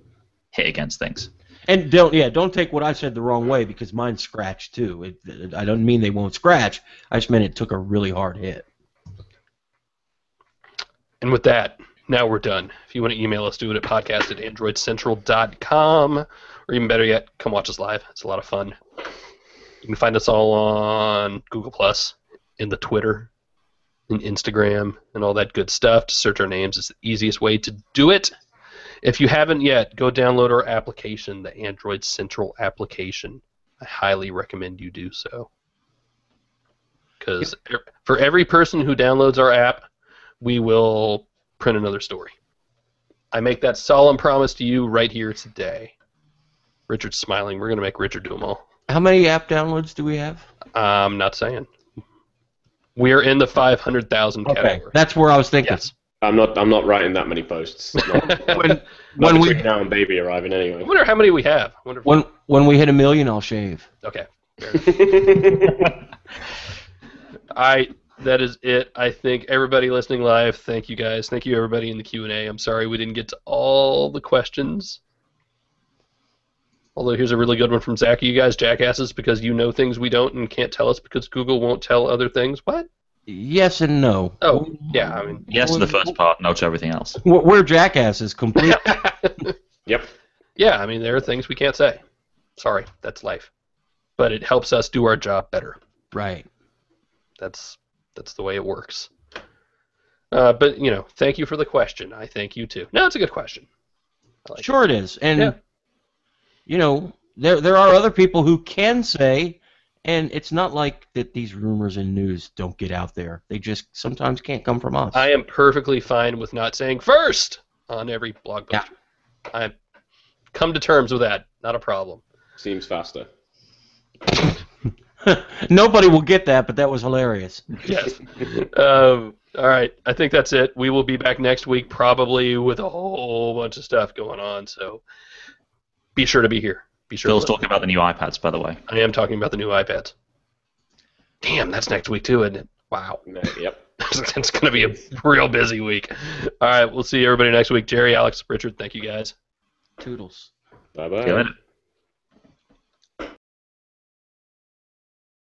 hit against things. And don't take what I said the wrong way, because mine's scratched too. I don't mean they won't scratch. I just meant it took a really hard hit. And with that, now we're done. If you want to email us, do it at podcast@androidcentral.com, or even better yet, come watch us live. It's a lot of fun. You can find us all on Google+, in the Twitter, and Instagram, and all that good stuff. To search our names is the easiest way to do it. If you haven't yet, go download our application, the Android Central application. I highly recommend you do so. Because for every person who downloads our app, we will print another story. I make that solemn promise to you right here today. Richard's smiling. We're going to make Richard do them all. How many app downloads do we have? I'm not saying. We're in the 500,000 category. Okay, that's where I was thinking. Yes. I'm not writing that many posts. Not When we between now and baby arriving anyway. I wonder how many we have. when we hit 1 million, I'll shave. Okay. That is it. I think everybody listening live, thank you guys. Thank you everybody in the Q&A. I'm sorry we didn't get to all the questions. Although here's a really good one from Zach. Are you guys jackasses because you know things we don't and can't tell us because Google won't tell other things? What? Yes and no. Oh, yeah. I mean, Yes to the first part, no to everything else. We're jackasses, completely. Yep. yeah, I mean, there are things we can't say. Sorry, that's life. But it helps us do our job better. Right. That's the way it works. But, thank you for the question. I thank you, too. No, it's a good question. Sure it is. And, there are other people who can say, and it's not like that these rumors and news don't get out there. They just sometimes can't come from us. I am perfectly fine with not saying first on every blog post. Yeah. I've come to terms with that. Not a problem. Seems faster. Nobody will get that, but that was hilarious. Yes. All right. I think that's it. We will be back next week, probably with a whole bunch of stuff going on. So be sure to be here. Be sure. Phil's talking about the new iPads, by the way. I am talking about the new iPads. Damn, that's next week too, isn't it? Wow. Yep. It's going to be a real busy week. All right. We'll see everybody next week. Jerry, Alex, Richard, thank you guys. Toodles. Bye-bye. See you later.